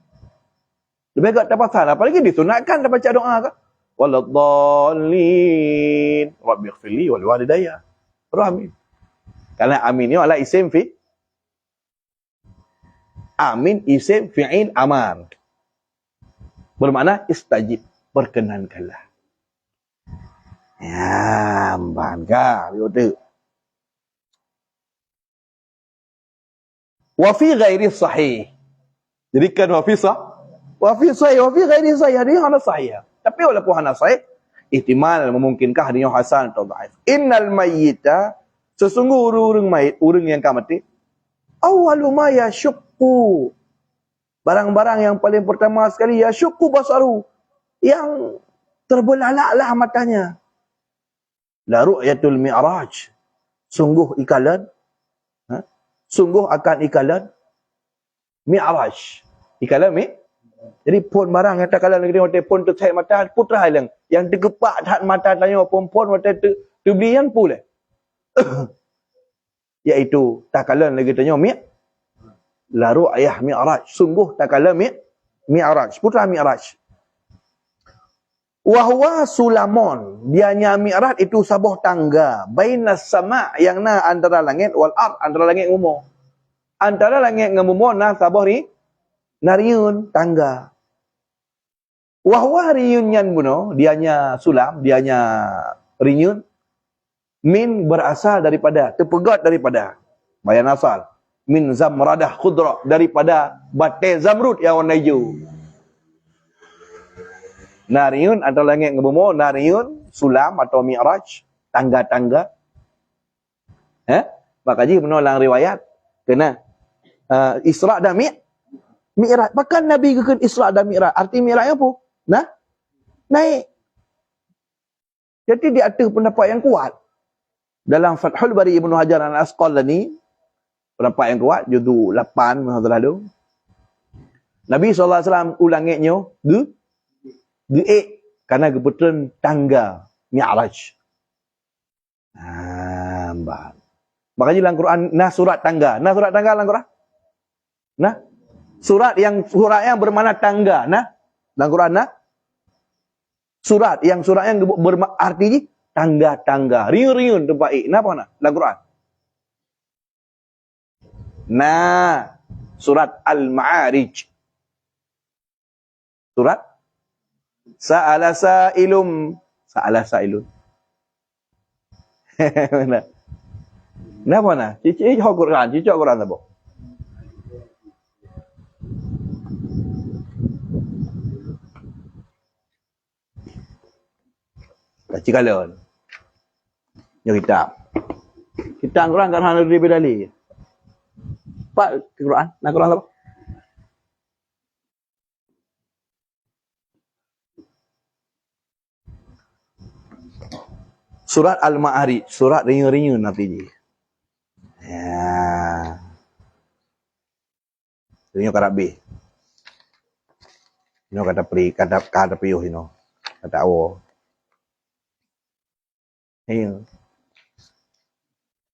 Lebih agak tak pasal. Apalagi disunatkan dah baca doa ke. Waladhalin. Rabbighfirli wal walidayya. Amin. Karena amin ni adalah isim fi. Amin isim fi'il amar. Bermakna istajib. Perkenankanlah. Ya, bangga. Betul. Wa fi ghairi sahih. Jadi kan wa fi sahih. Wa fi ghairi sahih. Ini hana sahih. Tapi walaupun hana sahih, ihtimal memungkinkah dia hasan atau dhaif. Innal mayyita, sesungguh urang mayit, urang yang mati, awwalu ma yashqu. Barang-barang yang paling pertama sekali yashqu basaru, yang terbelalaklah matanya. La ru'yatul mi'raj. Sungguh ikalan. Sungguh akan ikalan mi'raj. Ikalan jadi pun barang yang tak kalah lagi dia pun tu cai mata putra halang. Yang tergepak tak mata tanya perempuan mata terbelian pula. Iaitu tak kalah lagi tanya la ru'yah mi'raj. Sungguh tak kalah Mi'raj, putra Mi'raj. Wahwa sulamon, dianya Mi'raj itu sebuah tangga bainas sama yang na antara langit wal ard, antara langit dan bumi. Antara langit dengan bumi na sebuah nariun tangga. Wahwa riyun yan buno, dianya sulam, dianya riyun min berasal daripada, terpegat daripada bayan asal min zamradah khudra, daripada batai zamrud yang warna hijau. Nariun antara langit dengan bumi, nariun sulam atau mi'raj, tangga-tangga. Maka ji menolak riwayat kena Isra dan Mi'raj. Bahkan Nabi ke Isra dan Mi'raj. Arti Mi'raj apa? Nah, naik. Jadi dia ada pendapat yang kuat. Dalam Fathul Bari Ibnu Hajar Al-Asqalani, pendapat yang kuat, judul 8, lalu. Nabi SAW ulangnya, karena kebetulan tangga Mi'raj. Makanya dalam Quran, surat tangga. Surat tangga dalam Quran. Surat yang bermakna tangga. Dalam Quran, surat yang artinya tangga-tangga. Riun-riun tempat Kenapa dalam Quran? Surat Al-Ma'arij. Surat Sa'ala sa'ilum. Kenapa Cici Quran, Quran apa? Baca kalon. Yang kitab. Kitab Quran kan hanya lebih dalil. Pak Quran, Quran apa? Surat Al-Ma'arij, surat riun-riun nanti je. Ini kata B. Ini kata piuh ini. Kata awal.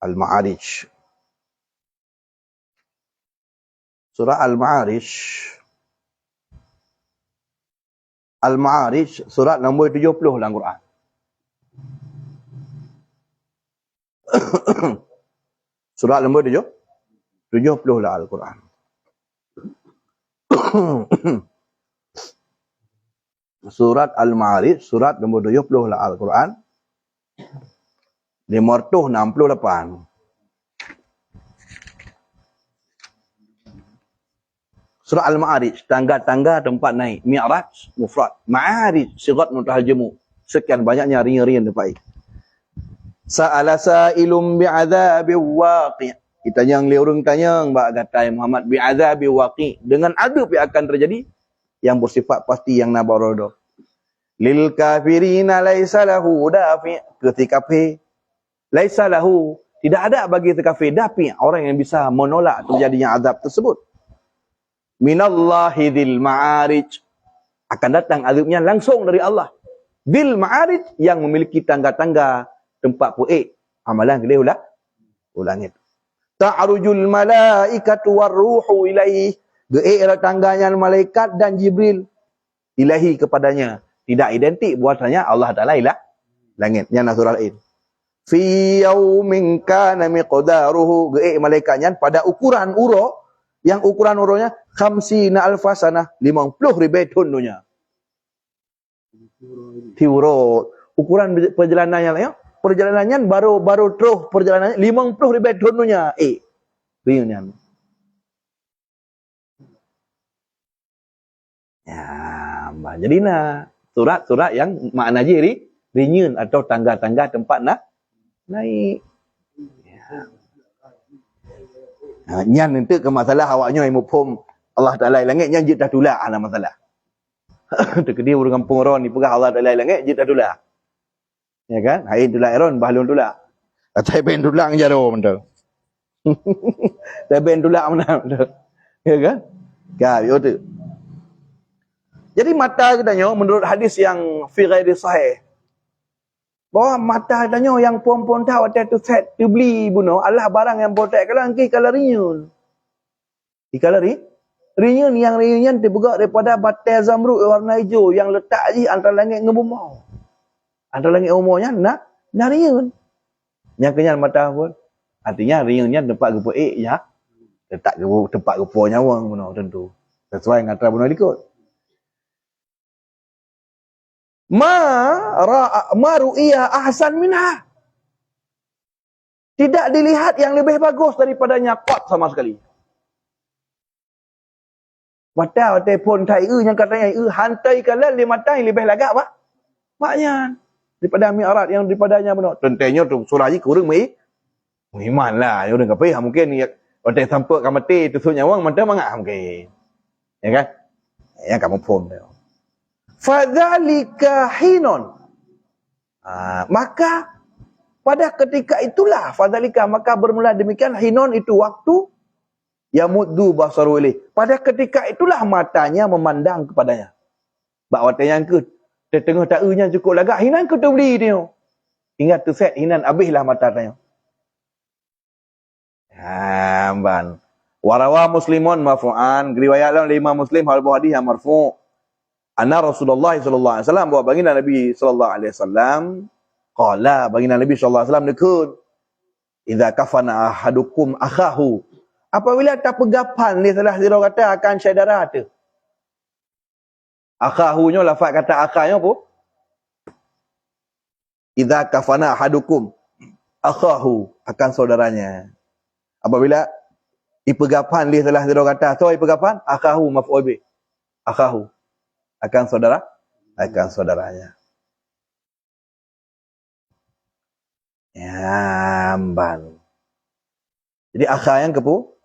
Al-Ma'arij. Surah Al-Ma'arij. Al-Ma'arij, surat nombor 70 dalam Quran. Surat nombor 70 dalam Al-Quran. Surat Al-Ma'arij, surat nombor 70 dalam Al-Quran. 568. Surah Al-Ma'arij, tangga-tangga tempat naik. Mi'raj, mufrad. Ma'arij, sigat muntahal jemu. Sekian banyaknya ringan-ringan tempat ini. Sa'ala sa'ilum bi'adhabi waqi'. Kita yang liurung tanya, Mbak Gatai Muhammad, bi'adhabi waqi'. Dengan adab yang akan terjadi, yang bersifat pasti yang nabarodo. Lil kafirina laisa lahu dafi'. Ketika kafir, laisa lahu, tidak ada bagi kafir dafi', orang yang bisa menolak terjadinya azab tersebut. Minallahi dzil ma'arij. Akan datang azabnya langsung dari Allah. Dzil ma'arij, yang memiliki tangga-tangga tempat puik. Amalan kedua langit. Ta'rujul malaikatu warruhu ilaihi. Ge'era tangganya malaikat dan Jibril ilahi kepadanya. Tidak identik buatannya Allah Ta'ala ilah langit. Yang surah lain. Fi yaumin kana miqdaruhu. Ge'e malaikatnya pada ukuran uro. Yang ukuran uronya 50 alfasanah. 50,000 tahun dunia. Tiuro. Ukuran perjalanannya ya. Perjalanannya baru terus perjalanannya 50,000 tahun dunia. Riunnya. Ya, jadi surat-surat yang makna jiri rinyun atau tangga-tangga tempat naik. Ya. Nyan nanti ke masalah awaknya yang mufhum Allah Ta'ala langit nyan jid dah tulak ada masalah. Terkedi urang kampung ron ni pegah Allah Ta'ala langit jid dah tulak. Ya kan? Hai tulak ron bahlun tulak. Kata ben tulak jaro benda. Ben tulak mana benda. Ya kan? Ka yo tu. Jadi mata katanya menurut hadis yang fi ghairi sahih, bahawa mata katanya yang puan-puan tahu ada tu set tu beli bunuh Allah barang yang botak kalau angki kalau rinyun. Kalau Reunion yang reunion dibuka daripada batai zamrud warna hijau yang letak je antara langit dengan bumi. Antara langit umurnya nak reunion. Yang kenyal mata pun. Artinya reunion tempat gepo ya. Letak tempat gepo nyawang benar tentu. Sesuai dengan antara benar ikut. Ma ru'iyah ahsan minha. Tidak dilihat yang lebih bagus daripadanya kot sama sekali. Mata pun tai yang katanya hantai kala lima tai lebih lagak pak. Maknya daripada mi'raj yang daripadanya benar. Tentunya tu surah ji kurang iman lah. Ya udah kapai mungkin ya otai sampai ka mati tu nyawang mata mangak mungkin. Ya kan? Ya kamu pun dia. Fadzalika hinun. Maka pada ketika itulah fadzalika maka bermula demikian hinun itu waktu yamuddu basaru ilaih. Pada ketika itulah matanya memandang kepadanya. Bak wate yang ke tengah tak-nya cukup lagak hinan ke tu beli dia. Ingat tu set hinan habislah mata tanya. Ban. Warawa muslimun marfu'an, riwayat dalam 5 Muslim hal hadis yang marfu'. Anna Rasulullah sallallahu alaihi wasallam bahawa baginda Nabi sallallahu alaihi wasallam qala baginda Nabi sallallahu alaihi wasallam dekut idza kafana ahadukum akhahu apabila tak pegapan ni salah sira kata akan saudara tu. Akhahunya lafaz kata akhanya apa? Idza kafana ahadukum akhahu akan saudaranya. Apabila ipegapan li salah sira kata so ipegapan akhahu maf'ul bih. Akhahu akan saudaranya. Ya, ban. Jadi akha yang kepu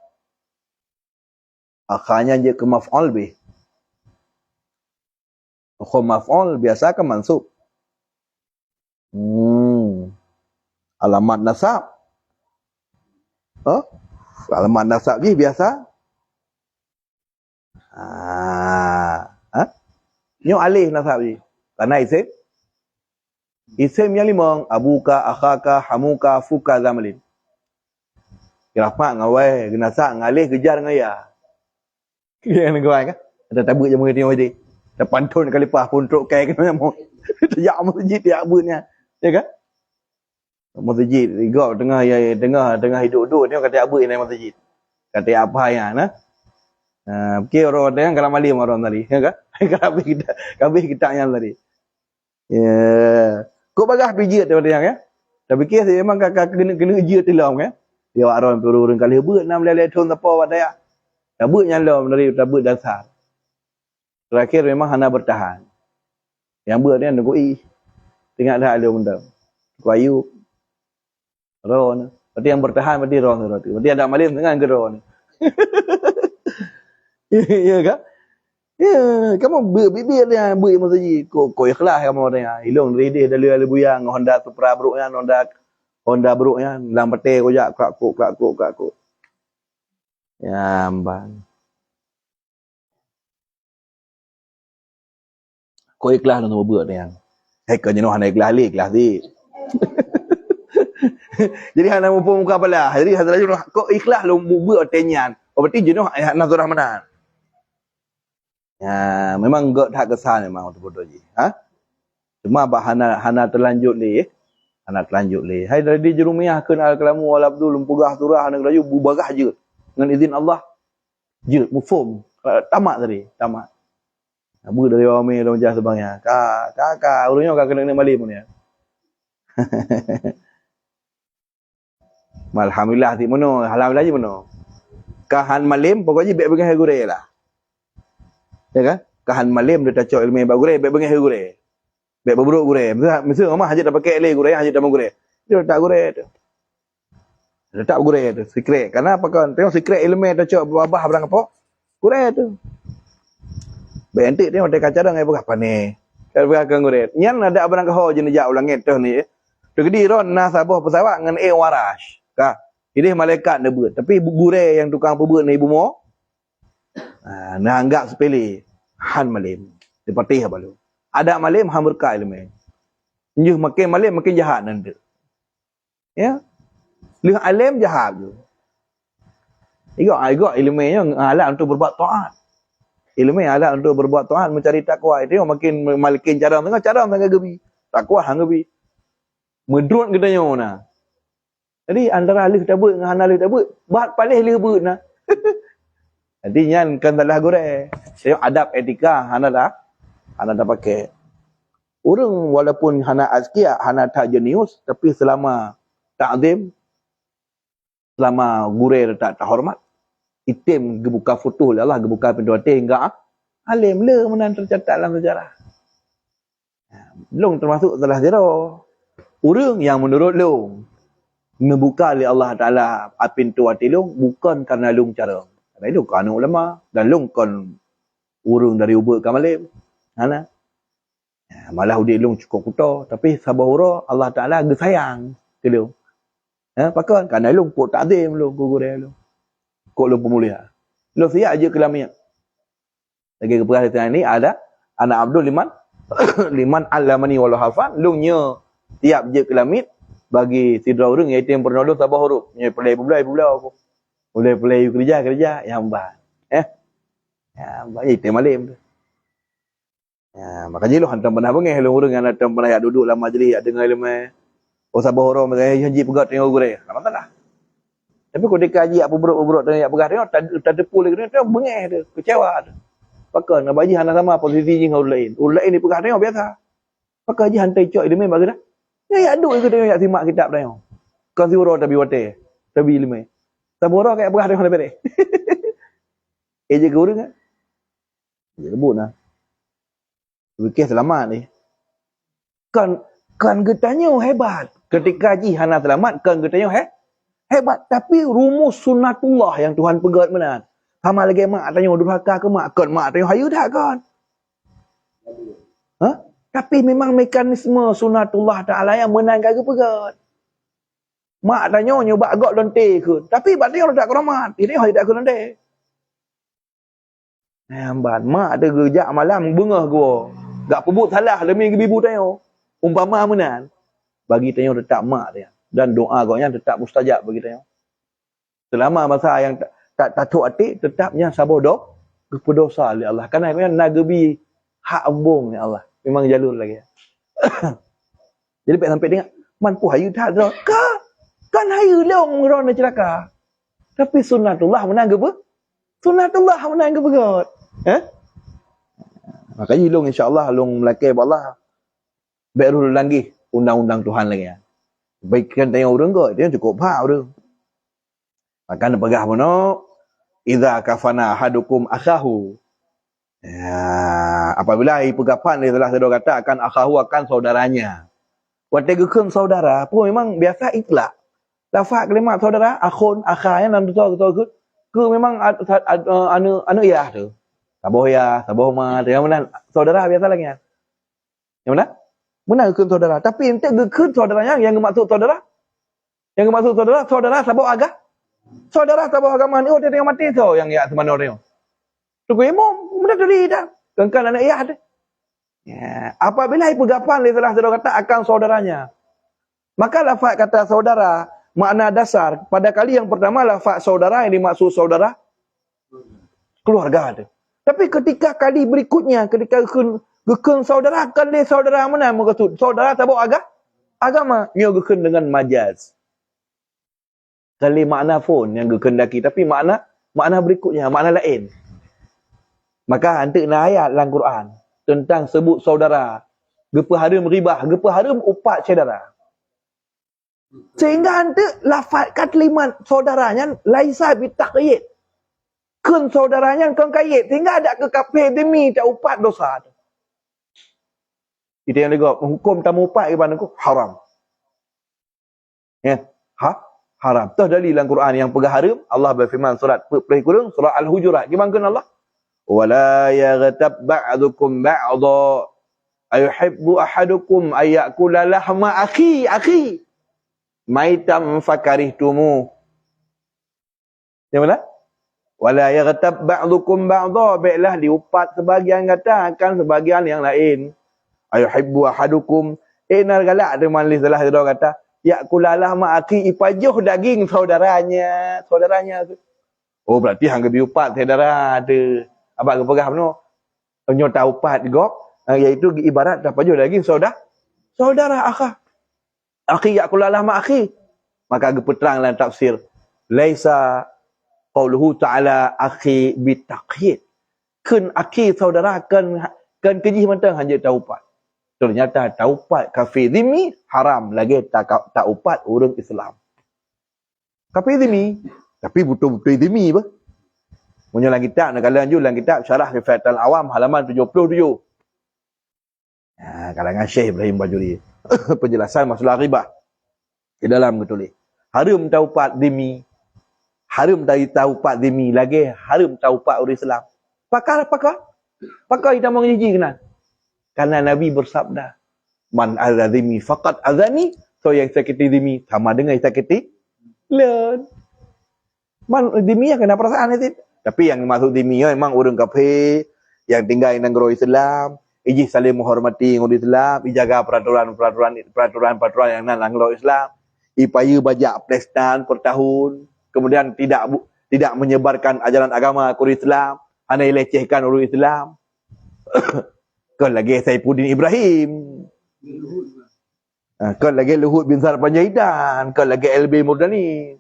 akhanya je ke maf'ul bih. Hukum maf'ul biasa ke mansub. Alamat nasab. Alamat nasab je biasa. Nyo alih nasab je. Karena isim. Isim yang 5. Abuka, akhaka, hamuka, fuka, zamalin. Kirapak ngawai, genasak, ngalih, kejar, ngaya. Yang ngawai kan? Ada tabut je mengerti orang dia. Ada pantun kali pas pun truk kai kena mau. Terjak masjid dia abutnya. Ya kan? Masjid igau tengah hidup-hidup dia kata abut naik masjid. Kata apa ya nah. Okey orang dia kalau malim orang tadi, ya kan? Kabeh kita yang tadi. Ya. Kau bagah pijit dia yang ya. Tapi kes memang kakak kena je tilam ya. Dia orang turun kali hebut nam lele thon apa wadaya. Tabut nyalom dari tabut dasar. Terakhir memang hana bertahan. Yang buat dia negoi. Tengok dah ada benda. Kuayu. Roh. Berarti yang bertahan berarti roh tu. Berarti ada malim dengan ke roh ni. Ya kan? Ya, kamu bibir dia buat masjid. Kau ikhlas kamu dia. Hilong redih dalam buyang Honda Supra bruknya, Honda bruknya dalam peti kojak kelak-kuk. Ya, ambang. Kau ikhlas nak buat dia. Hai kau jenuh hana ikhlas ni. Jadi hana muka pala. Jadi hazrat jenuh kau ikhlas lu buat tenyan. Berarti jenuh nazar Ramadan. Ya, memang enggak tak kesan memang untuk bodoh je. Cuma hana terlanjut ni. Hai dari Jerumiyah ke al-kalamu wal abdul lumpugah surah hana rayu bubarah je. Dengan izin Allah. Je, mufum. Tamat tadi, tamat. Abu dari Wami dalam jah sebangnya. Kakak, urutnya kakak kena malim ni. Alhamdulillah ti mono, alhamdulillah je mono. Kahan malim pokoknya baik bagi gure lah. Ya kan? Kahan malim dia tacok ilmu bag gure, baik bagi gure. Baik berburuk gure. Mesti rumah hajat dah pakai le gure, hajat dah gure. Dia letak gure tu. Letak gure tu, secret. Karena apa kan? Tengok secret ilmu tacok babah barang apa? Gure tu. Baik antik tengok dia kaca dah ngai berapa ni. Kalau berapa gure. Nyan ada barang kau jenis jauh langit tu ni. Tegedi ron nah sabah pesawat dengan warash. Kah? Ini malaikat dia buat. Tapi gure yang tukang pebut ni ibu mo. Nah anggap sepele. Han malim. Seperti apa lu? Ada malim han berkah ilmu. Njuh makin malim makin jahat nanti. Ya. Lihat alim jahat tu. Igak ilmunya alat untuk berbuat taat. Ilmu yang ada untuk berbuat Tuhan, mencari takwa. Dia makin malikin cara gebi. Takwa hang gebi. Medrut kita nah. Jadi antara alif tabut dengan alif tabut, bahat paling lebut nah. Jadi nyan kan salah gore. Saya adab etika hana dah pakai. Orang walaupun hana azkia, hana tak jenius, tapi selama ta'zim, selama gure tak hormat, itim gebuka futuh Allah, gebuka pintu hati hingga alim le menan tercatat dalam sejarah. Long termasuk salah zero. Orang yang menurut long membuka oleh Allah Taala pintu hati long bukan kerana long cara. Kerana itu kan ulama dan long kan urung dari ubah kamalim. Hana. Malah udik long cukup kuta, tapi sabahura Allah Taala gesayang ke long. Pakan kerana long pok takzim long gugure long. Kok long pemulihan. Long siap aja kelamian. Lagi keperhatian ini ada anak Abdul liman alamani walau hafan lungnya tiap je kelamit bagi sidra urang iaitu yang pernah sabah huruf nya pelai apa pelai kerja yang ban ya baik itu malam tu ya makanya lu hantam pernah bengeh lu urang yang hantam pernah duduk lama majlis dengar ilmu sabah huruf mereka haji pegat tengok gure lama tak tapi kalau dia kaji apa buruk tengok pegat tengok tak depu lagi tu bengeh tu kecewa tu. Pakai nak bagi hana sama posisi dengan orang lain. Orang lain ni pegang tengok biasa. Pakai je hantai cok dia main bagi dah. Ya aduk ikut tengok simak kitab tengok. Kan si urang tabi wate. Tabi lima. Sabora kayak pegang tengok lebih. Je ke urang kan? Je kebut nah. Fikir selamat ni. Kan getanya hebat. Ketika haji hana selamat kan getanya hebat tapi rumus sunnatullah yang Tuhan pegat mana? Sama lagi mak tanya durhaka ke mak kan mak tanya hayu dah kan. Tapi memang mekanisme sunatullah Taala yang menang kagak pegat. Mak tanya nyoba agak lonte ke. Tapi bak dia tak keramat. Ini hayu tak ke lonte. Hamban mak ada gejak malam bengah gua. Gak pebut salah demi ibu tanya. Umpama menan. Bagi tanya tetap mak dia. Dan doa agaknya tetap mustajab bagi tanya. Selama masa yang tak tuk hati tetapnya sabar berdosa oleh Allah. Kerana nagebi hak ambung ya Allah. Memang jalur lagi. Jadi sampai dengar mampu hayu tak ada. Kan hayu long rona celaka. Tapi sunnatullah menang ke apa? Sunnatullah menang ke begot. Makanya long insya-Allah long melakai Allah. Baru lagi undang-undang Tuhan lagi ya. Baikkan tanya orang kot, dia cukup hak orang. Maka pegah mana idza kafana ahadukum akhahu. Ya, apabila pegapan dia telah sedar kata akan akhahu akan saudaranya. Wategekeun saudara pun memang biasa itlak. Lafaz kalimat saudara akhun akhanya dan betul ke memang anu ya tu. Saboh ya, saboh ma, yang mana saudara biasa lagi kan. Yang mana? Mana gekeun saudara, tapi ente gekeun saudaranya yang maksud saudara. Yang maksud saudara saboh agak. Saudara sahabat agama ni, dia tengok mati tu yang ya semana orang. Tunggu imam, mudah dari dah. Kengkan anak ayah dia. Ya. Apabila pegapan dia telah saudara kata akan saudaranya. Maka lafaz kata saudara, makna dasar. Pada kali yang pertama lafaz saudara yang dimaksud saudara keluarga dia. Tapi ketika kali berikutnya, ketika gekun saudara, kan dia saudara mana maksud? Saudara sahabat agama. Dia gekun dengan majaz. Kali makna pun yang dikendaki tapi makna berikutnya, makna lain. Maka hantik na ayat dalam Quran tentang sebut saudara, gepa harum ribah, gepa harum upat saudara. Sehingga hantik lafaz kalimat saudaranya laisa bitaqyid. Kun saudaranya kan kait sehingga ada ke kafir demi tak upat dosa. Itu yang dia hukum tamu upat kepada aku haram. Ya, haram. Tuh dalil dalam Quran yang pegah haram. Allah berfirman surat Al-Hujurat surah Al-Hujurat. Gimana kan Allah? Wala yaghtab ba'dukum ba'dha ayuhibbu ahadukum ayyakula lahma akhi maitam fakarihtumu. Yang mana? Wala yaghtab ba'dukum ba'dha, baiklah diupat sebagian kata akan sebagian yang lain. Ayuhibbu ahadukum enar galak ada manis salah dia kata yakulalah ma'aki ipajuh daging saudaranya tu. Oh berarti hang gebi upat saudara ada. Abang kepegah penuh. Nyo taupat gok. Iaitu ibarat apa je lagi saudara akha. Akhi yaqulallah ma akhi. Maka gepeterang dalam tafsir. Laisa qauluhu ta'ala akhi bitaqhid. Kun akhi saudara kan kejih mentang hanya taupat. Ternyata taupat kafir zimmi haram lagi taupat orang Islam. Kafir zimmi tapi betul-betul zimmi apa? Punya dalam kitab nak kala lanjut dalam kitab Syarah Kifayatul Awam halaman 77. Kalangan Syekh Ibrahim Bajuri. Penjelasan masalah riba. Di dalam ketulis. Haram taupat zimmi. Haram taupat zimmi lagi haram taupat orang Islam. Pakar kita mengjiji kena. Karena Nabi bersabda, man azimi faqat azani, so yang sakiti zimi sama dengan sakiti len. Man zimi yang kena perasaan itu. Tapi yang masuk zimi memang orang kafir yang tinggal di negara Islam, iji saling menghormati orang Islam, dijaga peraturan yang nak negara Islam, ipaya bajak pesta per tahun, kemudian tidak menyebarkan ajaran agama orang Islam, hanya lecehkan orang Islam. Kan lagi Saifuddin Ibrahim. Kan lagi Luhut bin Sar Panjaitan. Kan lagi LB Murdani.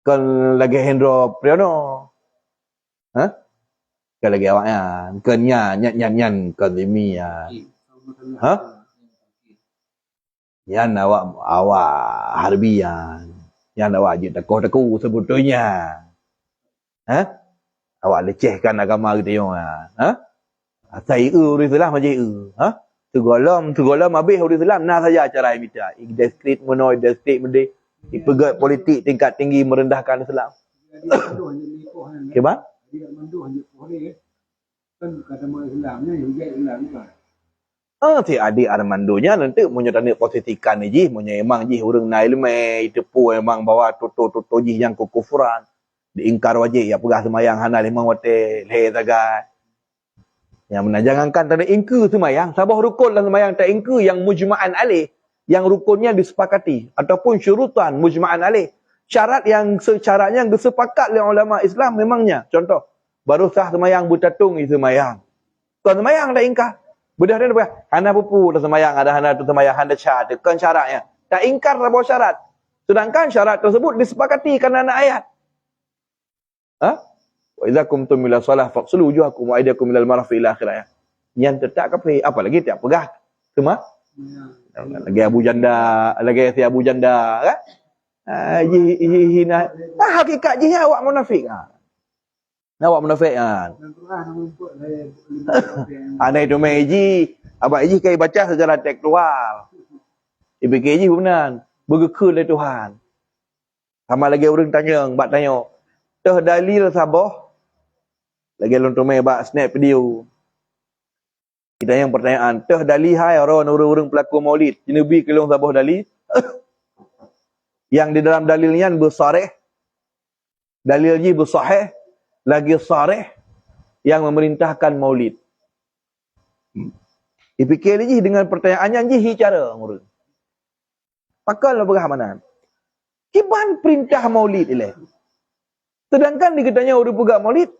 Kan lagi Hendro Priyono. Kan lagi awaknya. Kan nyan kan Zimi ya. Yan awak Harbian. Yan awak je takuh sebetulnya. Awak lecehkan agama kita yang saya orang Islam aja Tegolam habis orang Islam nah saja acara minta. Deskrip menoi deskrip mende. Pegat politik tingkat tinggi merendahkan Islam. Kebab? Kan kata Islamnya juga Islam juga. Si adik Armandonya nanti menyerang posisikan ni punya emang orang naik lemah tepu emang bawa toto yang kekufuran. Diingkar wajib ya pegah semayang hana limang wate leher zagat. Yang mana jangankan tak ada ingku semayang, sabah rukun dan semayang tak ingku yang mujma'an alaih, yang rukunnya disepakati ataupun syurutan mujma'an alaih. Syarat yang secaranya disepakat oleh ulama Islam memangnya. Contoh, baru sah semayang bertatung semayang. Tuan semayang tak ingkar. Bedah dia apa? Hana pupu dah semayang, ada hana tu semayang, hana syarat. Kan syaratnya. Tak ingkar sabah syarat. Sedangkan syarat tersebut disepakati kerana ayat. Wa idza kumtum ila shalah faqsulu wujuhakum wa aydiyakum ila al-marafiq ila akhirnya. Yang tetap kafir, apalagi tak pegah. Cuma lagi Abu Janda, lagi si Abu Janda kan? Hina. Hakikat je awak munafik. Awak munafik kan. Ada itu meji. Abang Eji kai baca secara tekstual. Ibik Eji benar. Bergekul oleh Tuhan. Sama lagi orang tanya, bak tanya. Teh dalil sabah. Lagi lontok mai bak snap video. Kita yang pertanyaan, teh dalil hai orang pelaku maulid. Nabi kelong sabah dalil. Yang di dalam dalilnya bersarih. Dalil ji bersahih. Lagi sarih yang memerintahkan maulid. Dipikir je dengan pertanyaannya je cara ngurus. Pakal bagaimana? Kiban perintah maulid ile. Sedangkan dikatanya orang pegak maulid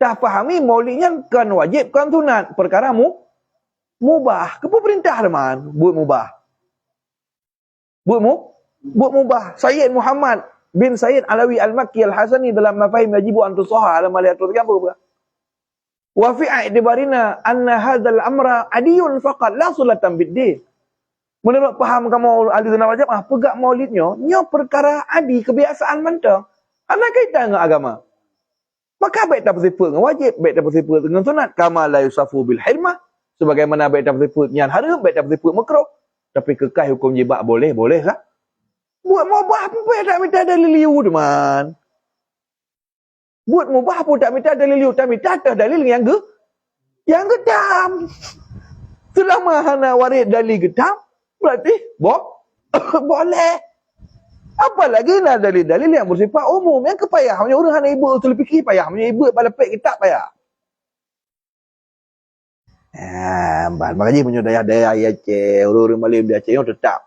tak fahami maulidnya kan wajib kan sunat, perkara mubah. Kepo perintah teman buat mubah. Buat mubah. Sayyid Muhammad bin Sayyid Alawi Al-Makki Al-Hasani dalam Mafahim Yajibu an tusaha alam aliyat apa? Wa fi i'tibarina anna hadzal amra adiyun faqat la sulatan bid-din. Menurut faham kamu ahli sunnah wal jamaah pegak maulidnya nya perkara adi kebiasaan mentang. Ana kaitan dengan agama. Maka baik tak bersifat dengan wajib, baik tak bersifat dengan sunat. Kama la yusafu bil hilmah. Sebagaimana baik tak bersifat dengan haram, baik tak bersifat makruh. Tapi kekal hukum jibak boleh lah. Buat mubah pun tak minta dalil liu teman. Buat mubah pun tak minta dalil liu. Tapi tak ada dalil yang gedam. Selama hana warid dalil gedam, berarti boleh. Apalagi nak dalil-dalil yang bersifat umum. Yang kepayah. Hanya orang hana ibu usul fikir payah. Hanya ibu balapik kitab payah. Makanya punya daya-daya Aceh. Orang-orang Malaysia di Aceh yang tetap.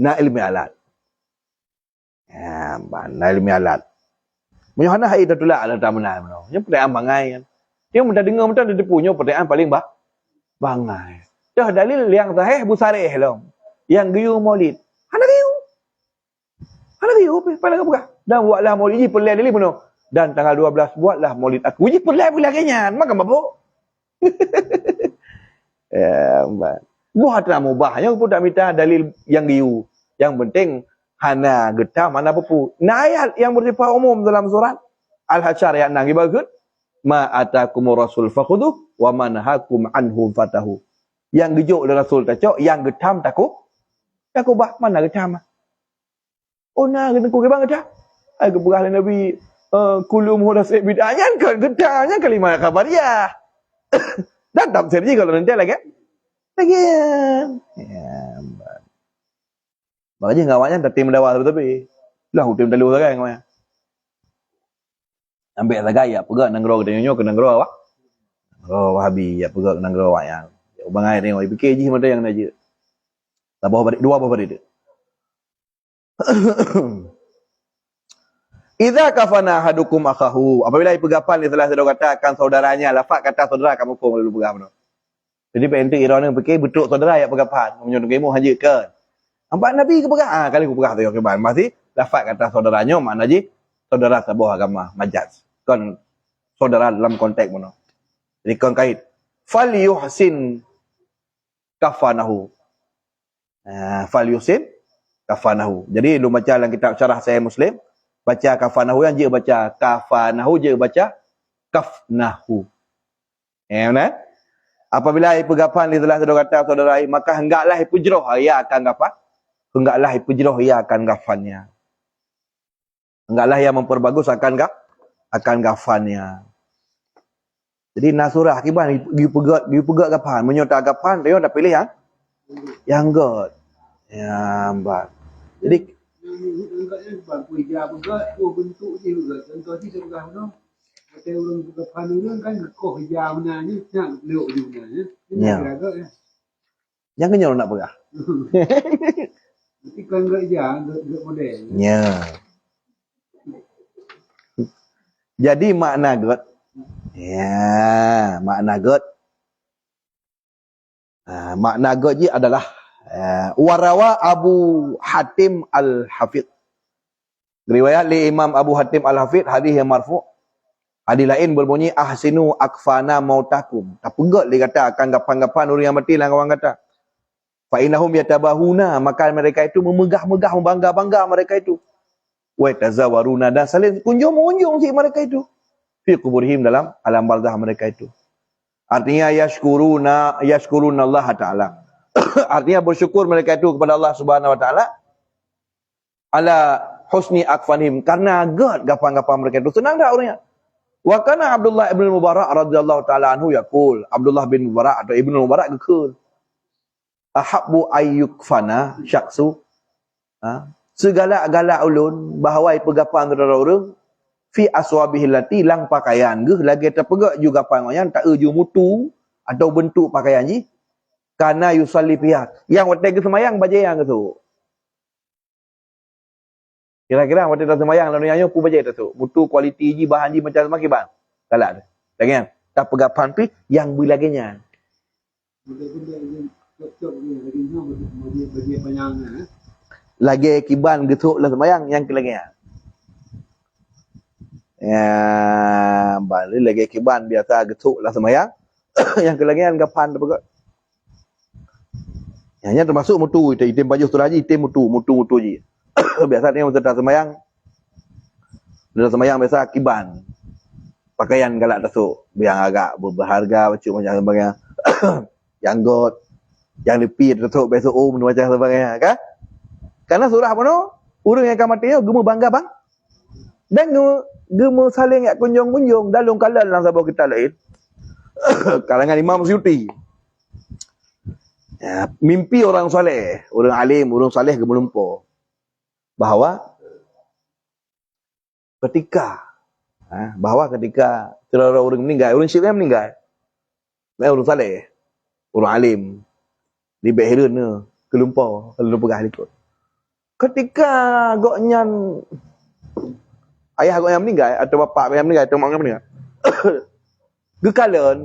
Nak ilmi alat. Nak ilmi alat. Menyohana hai dah tulak ada tamunan mano. Nya pertanyaan bangai kan. Dia mudah dengar mudah dia punya pertanyaan paling bangai. Dah dalil yang sahih busarih long. Yang giu maulid. Hana giu pada buka. Dan buatlah maulid pelai dali mano. Dan tanggal 12 buatlah maulid aku. Uji pelai pula kenyan. Makan mabuk. Ya, buat lah mubahnya pun tak minta dalil yang giu. Yang penting hana getah mana pepu. Nah ayat yang bersifat umum dalam surat Al-Hasyr ayat 6 bagus. Ma atakumur rasul fakhuduh wa manhakum anhu fatahu. Yang gejuk dari rasul tacok, yang getam takut. Takut bah mana getam? Oh nah kena ku bang getam. Ai keberah Nabi kullu muhdatsatin bid'ah kan getamnya kalimah khabariyah. Dan tak serji kalau nanti lagi. Ya, makanya ngawaknya tak tim dakwah tapi lah tim dalu sagai ngawaknya. Ambil sagai ya pegak nang gro kita nyok nang gro awak. Oh Wahabi ya pegak nang gro awak yang. Ya bangai tengok fikir je macam yang aja. Tak bawa balik dua apa balik. Idza kafana hadukum akahu, apabila pegapan telah sudah katakan saudaranya, lafaz kata saudara kamu pun dulu pegam. Jadi penting irona fikir betul saudara ya pegapan, menyuruh kamu haji ke. Nampak Nabi ke pegah? Kali aku pegah tu yang keban. Masih lafaz kata saudaranya makna je saudara sebuah agama majaz. Kan saudara dalam konteks mana? Jadi kon kait fal yuhsin kafanahu. Fal yuhsin kafanahu. Jadi lu baca dalam kitab syarah Sahih Muslim, baca kafanahu yang je baca kafanahu je baca kafnahu. Benar? Apabila pegapan dia telah sudah kata saudara, maka hendaklah pujroh ia akan apa? Hendaklah pujroh ia akan gafannya. Hendaklah ia memperbagus akan gafannya. Jadi nasurah akibat dia pegat gapan, menyota gapan dia dah pilih yang god. Ya, mbak. Jadi Enggaknya bangku hijab juga dua bentuk je juga. Contoh ni saya pegang tu. Kata orang buka pandu kan koh hijab benarnya nak leuk juga ya. Ini agak ya. Yang kenyal nak pegah. Nanti kan enggak enggak model. Ya. Jadi makna god. Ya, makna god. Makna god je adalah warawa Abu Hatim Al-Hafidh. Riwayat li Imam Abu Hatim Al-Hafidh hadis yang marfu'. Hadis lain berbunyi ahsinu akfana mautakum. Tak pegat dia kata akan gapan-gapan orang yang mati lah kawan kata. Fa innahum yatabahuna, maka mereka itu memegah-megah membangga-bangga mereka itu. Wa tazawaruna, dan saling kunjung-kunjung si mereka itu. Fi kuburihim, dalam alam barzah mereka itu. Artinya yashkuruna Allah Ta'ala. Artinya bersyukur mereka itu kepada Allah Subhanahu Wa Ta'ala ala husni akfanihim, karena agak gapan-gapan mereka itu. Senang tak orangnya? Wa kana Abdullah ibn Mubarak radhiyallahu taala anhu yaqul, Abdullah bin Mubarak atau Ibnu Mubarak gekul, ahabbu ayyukfana syaksu, segala-gala ulun bahawa pegapan saudara orang fi aswabihi lati lang pakaian ge lagi terpegak juga pangoyan tak eju mutu atau bentuk pakaian ji kana yusalli pihak yang waktu ke semayang baca yang tu. Kira-kira waktu tak semayang lalu nyanyi aku baca tu. Mutu kualiti ji bahan ji macam semakin bang. Galak tu. Lagi kan? Tak pegapan pi yang bilagenya. Lagi kiban getuk lah semayang yang kelagenya. Ya, balik lagi kiban biasa getuk lah semayang. Yang kelagenya gapan tu pegat. Yang termasuk mutu itim baju tu lagi itim mutu ji. Biasa ni masa dah semayang. Dah semayang biasa kiban. Pakaian galak tasuk yang agak berharga macam sebagainya. Yang got, yang lepit tasuk besok macam sebagainya kan? Karena surah mana? Orang yang akan mati gemu bangga bang. Dan gemu saling yak kunjung-kunjung dalung kalan dalam sabah kita lain. Kalangan Imam Suyuti. Ya, mimpi orang soleh, orang alim, orang saleh gemelumpur. Bahawa ketika saudara orang meninggal, orang syirah meninggal, orang saleh, orang alim, di Behirun ni, kelumpur, kalau pegah ikut. Ketika goknyan ayah kau yang meninggal atau bapa kau yang meninggal atau mak kau yang meninggal. Gekalan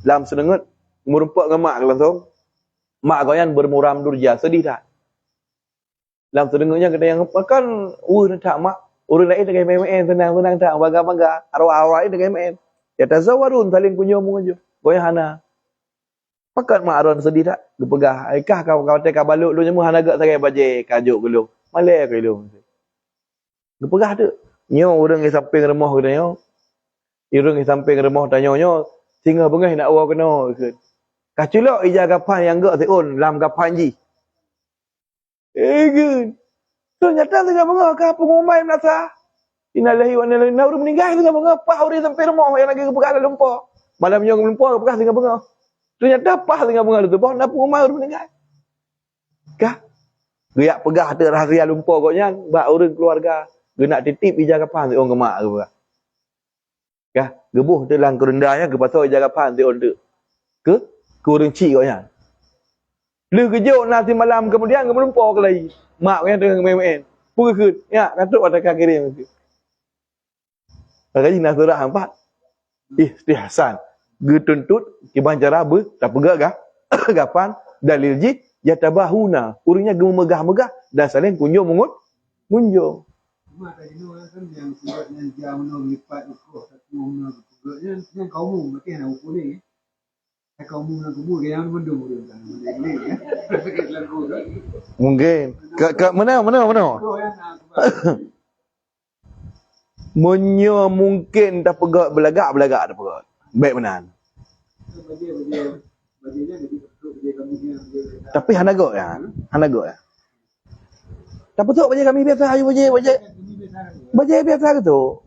dalam sedengut merumpak dengan mak langsung. Mak kau yang bermuram durja sedih tak. Dalam sedengutnya kata yang kan tak mak urang lain dengan main-main senang-senang tak bangga-bangga arwah-arwah ini dengan main. Ya tazawarun saling kunjung mengunjung. Kau yang hana. Pakat mak aron sedih tak? Gepegah. Aikah kau teka baluk lu nyemu hana gak sagai baje kajuk gelu. Malai ke lu. Gepegah tu. Nyo urang di samping rumah kata nyo. Urang di samping rumah tanya nyo singa bengah nak awak kena ke. Kaculok ija gapan yang gak seun lam gapan ji. Gen. Tu nyata tengah bengah ka pengumai menasa. Innalillahi wa inna ilaihi raji'un. Urang meninggal tengah bengah pah urang sampai rumah yang lagi gepegah dalam lumpur. Malam nyo lumpur gepegah tengah bengah. Ternyata pas dengan bunga tu, bahawa nak rumah orang meninggal. Kah? Gerak pegah tu rahsia lumpur koknya, bak orang keluarga, ge nak titip ija kapan tu orang kemak tu. Kah? Gebuh tu lang kerendahnya ke pasal ija kapan tu orang tu. Ke orang cik koknya. Lu kejut nanti malam kemudian ke melumpur ke lagi. Mak koknya tengah main-main. Pergi ke, ya, katuk pada kaki dia tu. Kaji nak surah 4. Istihsan. Getuntut kiban cara tak pegak gah gapan dalil ji ya tabahuna urangnya gemegah-megah dan saling kunjung munjung Mak tadi tu kan yang sebabnya jam no lipat ukur satu no pegaknya yang kaum mesti nak ukur ni. Kaum nak kubur yang mendung kan. Ini ya. Sekian lagu kan. mungkin ke mana Munyo mungkin tak pegak belagak tak pegak baik benar. Tapi hana go ya. Tak betul baje kami biasa ayu baje biasa ke tu.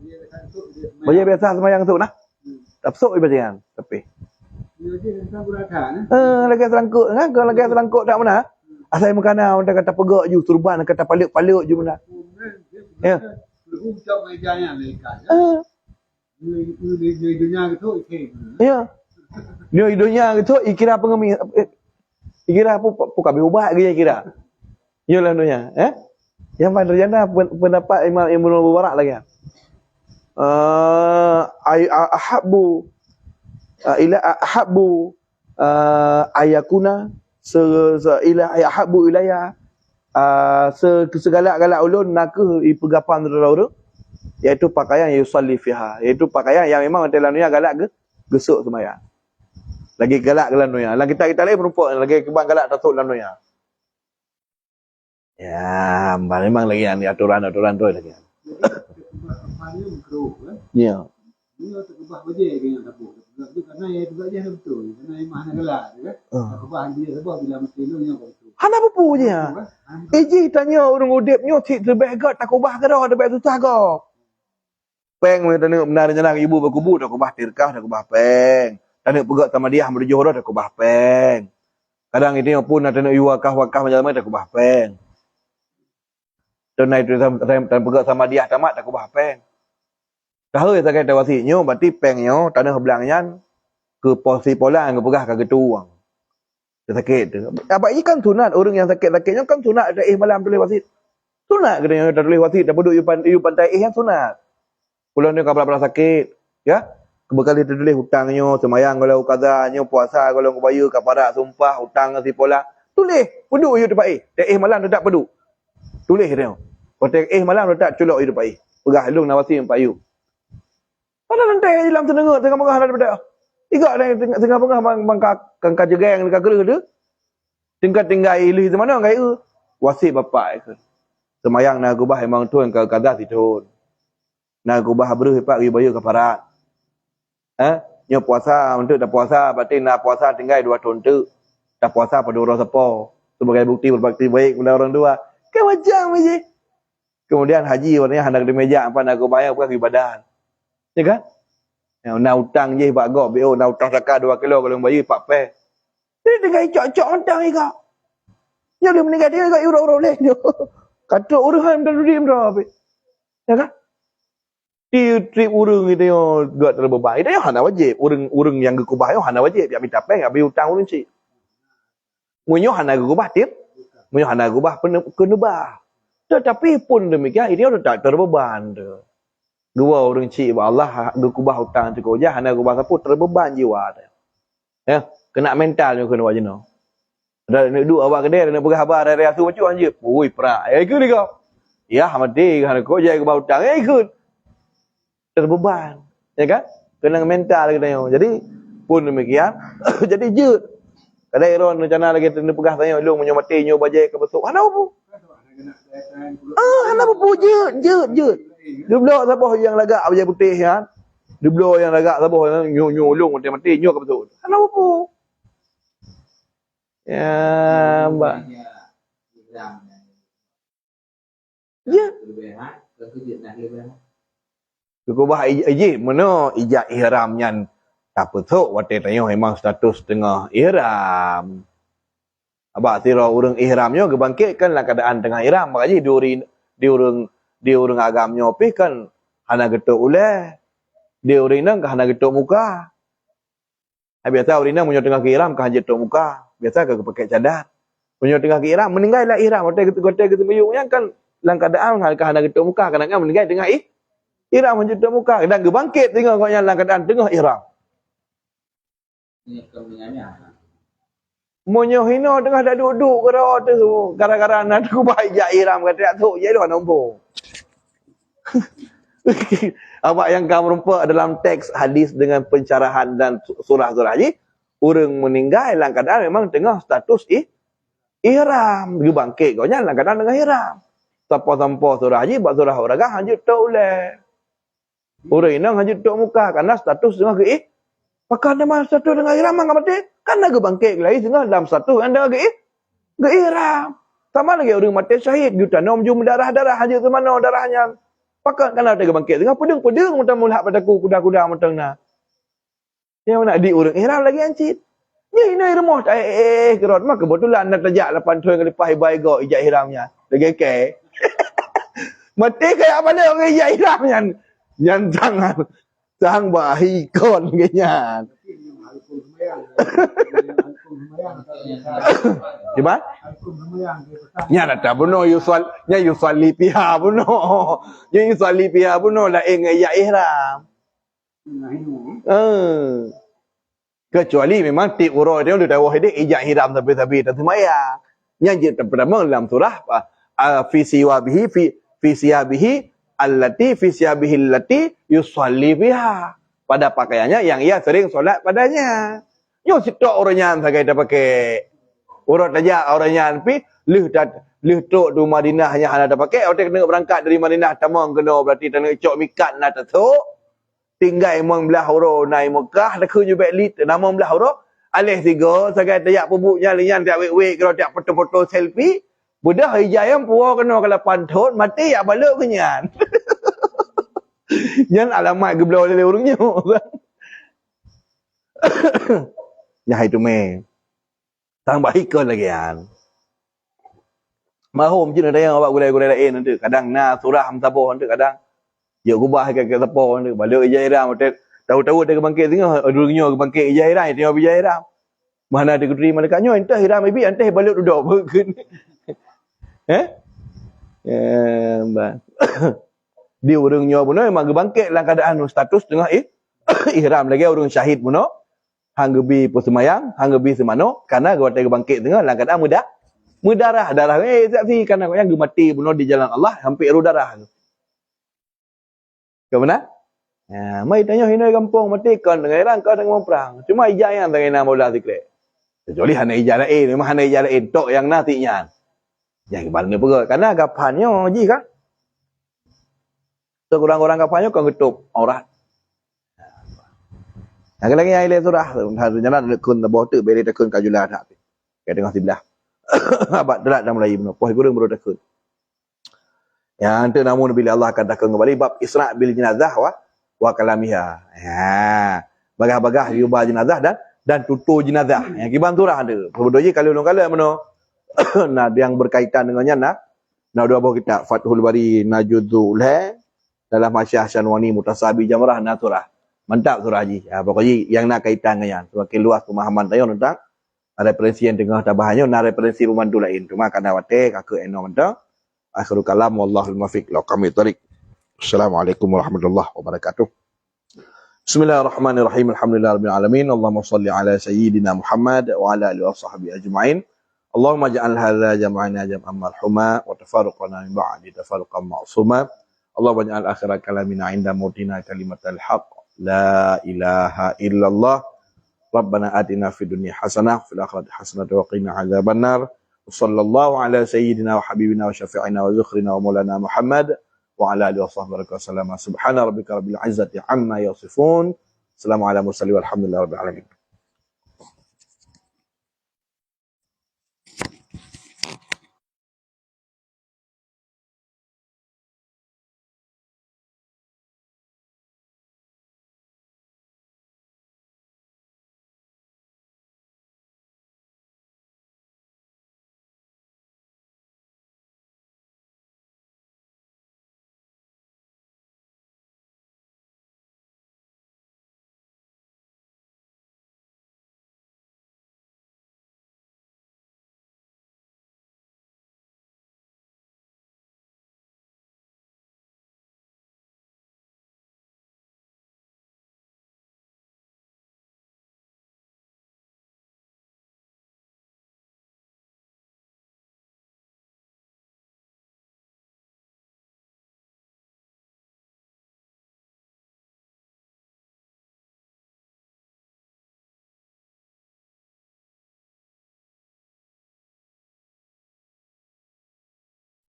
Baje biasa semayang tu nah. Tak betul baje kan tapi. Lagi selangkut kan kalau lagi selangkut tak mana. Asal makana orang kata pegak ju turban kata paluk ju mana. Ya. Ucap mejanya lekat. Ni dunia gitu okey. Ya. Ni dunia gitu ikira pengemi ikira apa kabeh ubah ke ikira. Yalah dunia, Yang pada jana pendapat Imam Ibnu Mubarak lagi. Ahabbu ayakuna ila ahabbu ilaya segalak-galak ulun nak ipegapan dulu iaitu pakaian yusalli fiha, iaitu pakaian yang memang dalam dunia galak ke gesuk sembahyang. Lagi galak dalam dunia. Lagi kita lain perempuan lagi kebang galak tatuk dalam dunia. Ya, memang lagi yang aturan-aturan tu lagi. Ya. Dia terkebah baje ke yang tabuk. Kerana ia juga dia betul. Kerana imah nak galak kan. Terkebah dia sebab bila mesti lu nya betul. Hana pupu je. Eji tanya orang udip nyo tik terbaik gak tak ubah ke dah terbaik susah gak. Peng we tanya benar jenang ibu berkubu tak ubah tirkah tak ubah peng. Tanya pegat sama dia menuju dah tak ubah peng. Kadang ini pun nak tanya wakah macam tak ubah peng. Tanya itu tan pegat sama dia tamat tak ubah peng. Tahu ya tak kata wasinyo berarti pengnyo tanah belangnya ke posisi polang ke pegah ke getuang. Sakit tu. Apa ini kan sunat orang yang sakit-sakitnya kan sunat ada malam tulis wasit. Sunat katanya tak tulis wasit tak duduk you pantai yang sunat. Kalau ni kapal sakit, ya. Kebekali tertulis hutangnya, semayang kalau kazanya, puasa kalau bayar kafarat sumpah, hutang si pola. Tulis, duduk you tempat malam tak peduk. Tulis dia. Kalau malam tak culok you tempat Pegah lung nawasi tempat you. Mana nanti dalam tengah pengah ada pada. Tiga dah tengah pengah bang kajegeng dekat gera tu. Tinggal ilih di mana ngai wasit bapak ke. Semayang nak gubah memang tuan ke kadah situn. Nak gubah beruh pak you bayar kafarat. Nyo puasa untuk dah puasa berarti nak puasa tinggal 2 tahun tu. Dah puasa pada orang sepo sebagai bukti berbakti baik kepada orang tua. Kan macam je. Kemudian haji warnanya hendak di meja apa nak bayar bukan ibadah. Ya kan? Nak hutang je pak gok BO nak hutang zakar 2 kilo kalau bayar 4 pe. Jadi tinggal cok-cok hutang ni kak. Ya dia meninggal dia kak euro leh. Kata uruhan dah duit berapa. Ya kan? Trip urang itu yo gak terbeban. Itu yo hana wajib. Urang yang gekubah yo hana wajib. Ya minta peng abi hutang urang cik. Munyo hana gekubah tip. Munyo hana gekubah kenubah. Tetapi pun demikian ini sudah tak terbeban tu. Gua orang cik ba Allah gua kubah hutang tu ko jah hana kubah sapu terbeban jiwa dia. Ya, kena mental ni kena buat jenuh. Dah nak duduk awak kedai nak pergi khabar dari asu macam anjir. Oi perak. Ikut ni kau. Ya mati kan kau jai kubah hutang. Ikut. Terbeban. Ya kan? Kena mental kita yo. Jadi pun demikian. Jadi jut. Kadai ron rencana lagi nak pergi tanya lu menyo mati nyo bajai ke besok. Hana apa? Hana apa jut. Dia blok siapa yang lagak bajai putih kan. Dia blok yang lagak siapa nyo ulung mati nyo ke besok. Hana apa? Ya, mbak. Ya. Kubah ijib mana ijab ihram nyan tak betul wate tanya memang status tengah ihram. Abak tira urang ihramnya gebangkitkan dalam keadaan tengah ihram makanya di urang agamnya pi kan hana getuk uleh. Di urang nang hana getuk muka. Biasa urang nang munyo tengah ihram kan getuk muka. Biasa ke pakai cadar. Munyo tengah ihram meninggal lah ihram wate gitu meyuk yang kan dalam keadaan hana getuk muka kadang-kadang meninggal tengah ihram menjuta muka dan gebangkit tengok kau yang dalam keadaan tengah ihram. Ini kemenyanyi. Monyo hino tengah dak duduk kara tu gara-gara nak kubah ijak ihram kata tak tu je dah nombor. Apa yang kamu rumpa dalam teks hadis dengan pencerahan dan surah-surah ni orang meninggal dalam keadaan memang tengah status ihram gebangkit kau yang dalam keadaan tengah ihram. Sampai surah ni buat surah orang hajut tu oleh. Orang ini hajut tok muka karena status tengah ke Pakai nama status dengan ihram kan mati. Kan nak bangkit lagi tengah dalam status anda ke ihram. Sama lagi orang mati syahid jutaan jum darah-darah hajut semana darahnya. Pakai kan ada bangkit tengah pedeng-pedeng macam mulak padaku kuda-kuda macam na. Yang nak di orang ihram lagi ancit. Ya ini remah kerot mah kebetulan nak tajak 8 tahun ke lepas ibai go ijak ihramnya. Lagi ke. Mati kayak mana orang ijak ihramnya. Yang sang bahi kon ganyan. Di mana? Nya nak tak buno yusali piha buno. Nya yusali piha buno la ya ihram. Kecuali memang ti uro dia udah tahu dia ijak ihram tapi tak semaya. Nya je pertama dalam surah fi siwabihi fi siyabihi allati fi siyabihi allati yusalli biha. Pada pakaiannya yang ia sering solat padanya. Yo sitok orangnya sagai dah pakai. Urut aja orangnya pi lih tok du Madinah hanya ada pakai. Orang kena berangkat dari Madinah tamang kena berarti kena cok mikat nak tatuk. Tinggal mong belah horo nai Mekah dak kunyu baik lit nama belah horo. Alih tiga sagai tayak pubuknya lian tak wek-wek kalau tak foto-foto selfie. Budak hijayam puak kena kalau pantut mati ya balik kenyan. Yang alamat geblau oleh orangnya. Ya itu me. Tang baik ke lagi kan. Mahum je ada yang awak gulai-gulai lain nanti. Kadang na surah mtaboh nanti kadang. Ya gubah ke tapo nanti balik ijairam nanti. Tahu-tahu ada kebangkit tengah orangnya kebangkit ijairam tengah ijairam. Mana ada kedri mana kanyo entah hiram ibi entah balik duduk berken. Dia orangnya pun memang bangkit dalam keadaan status tengah ihram lagi orang syahid pun hang gebi persemayang hang gebi semano karena gua tengah bangkit tengah dalam keadaan mudarah darah saksi karena yang mati pun di jalan Allah hampir darah ke mana mai tanya hina kampung mati kan dengan orang kau dengan perang cuma ijah yang dengan nama Allah zikir kecuali hana ijah lain memang hana ijah lain tok yang nantinya yang kebal pergi karena gapannya ji kan so orang-orang gapannya kan getup aurat lagi yang ile surah harus jalan kun tabo tu beri takun kajulah tak ke tengah sebelah abad derat dah mulai benar poh gurung baru takun yang tu namun bila Allah akan takun kembali bab Isra bil jenazah wa kalamiha bagah-bagah diubah jenazah dan tutur jenazah yang kiban surah ada berdoa kalau long-kala mana nah yang berkaitan dengannya nak dua buah kitab Fathul Bari Najuzul dalam Masyah Syanwani Mutasabi Jamrah Naturah. Mantap surah haji. Pokoknya yang nak kaitan dengan semakin luas pemahaman tayo tentang referensi yang tengah tabahannya nak referensi pemandu lain. Cuma kana wate kakak eno mentang. Akhirul kalam wallahul muwaffiq. Kami tarik Assalamualaikum warahmatullahi wabarakatuh. Bismillahirrahmanirrahim. Alhamdulillahirabbil alamin. Allahumma shalli ala sayyidina Muhammad wa ala alihi washabbihi ajmain. Allahumma ja'al hadza jam'ana jam'an marhuma wa tafarruqana min ba'di tafarruqan ma'suma. Allahumma ja'al akhira kalamina 'inda mautina kalimatal haqq la ilaha illallah. Rabbana atina fid dunya hasanah fil akhirati hasanah wa qina adzabannar. Sallallahu ala sayyidina wa habibina wa syafi'ina wa zukhrina wa maulana Muhammad wa ala alihi washabbihi wasallam. Subhana rabbika rabbil izzati amma yasifun. Assalamualaikum warahmatullahi wabarakatuh.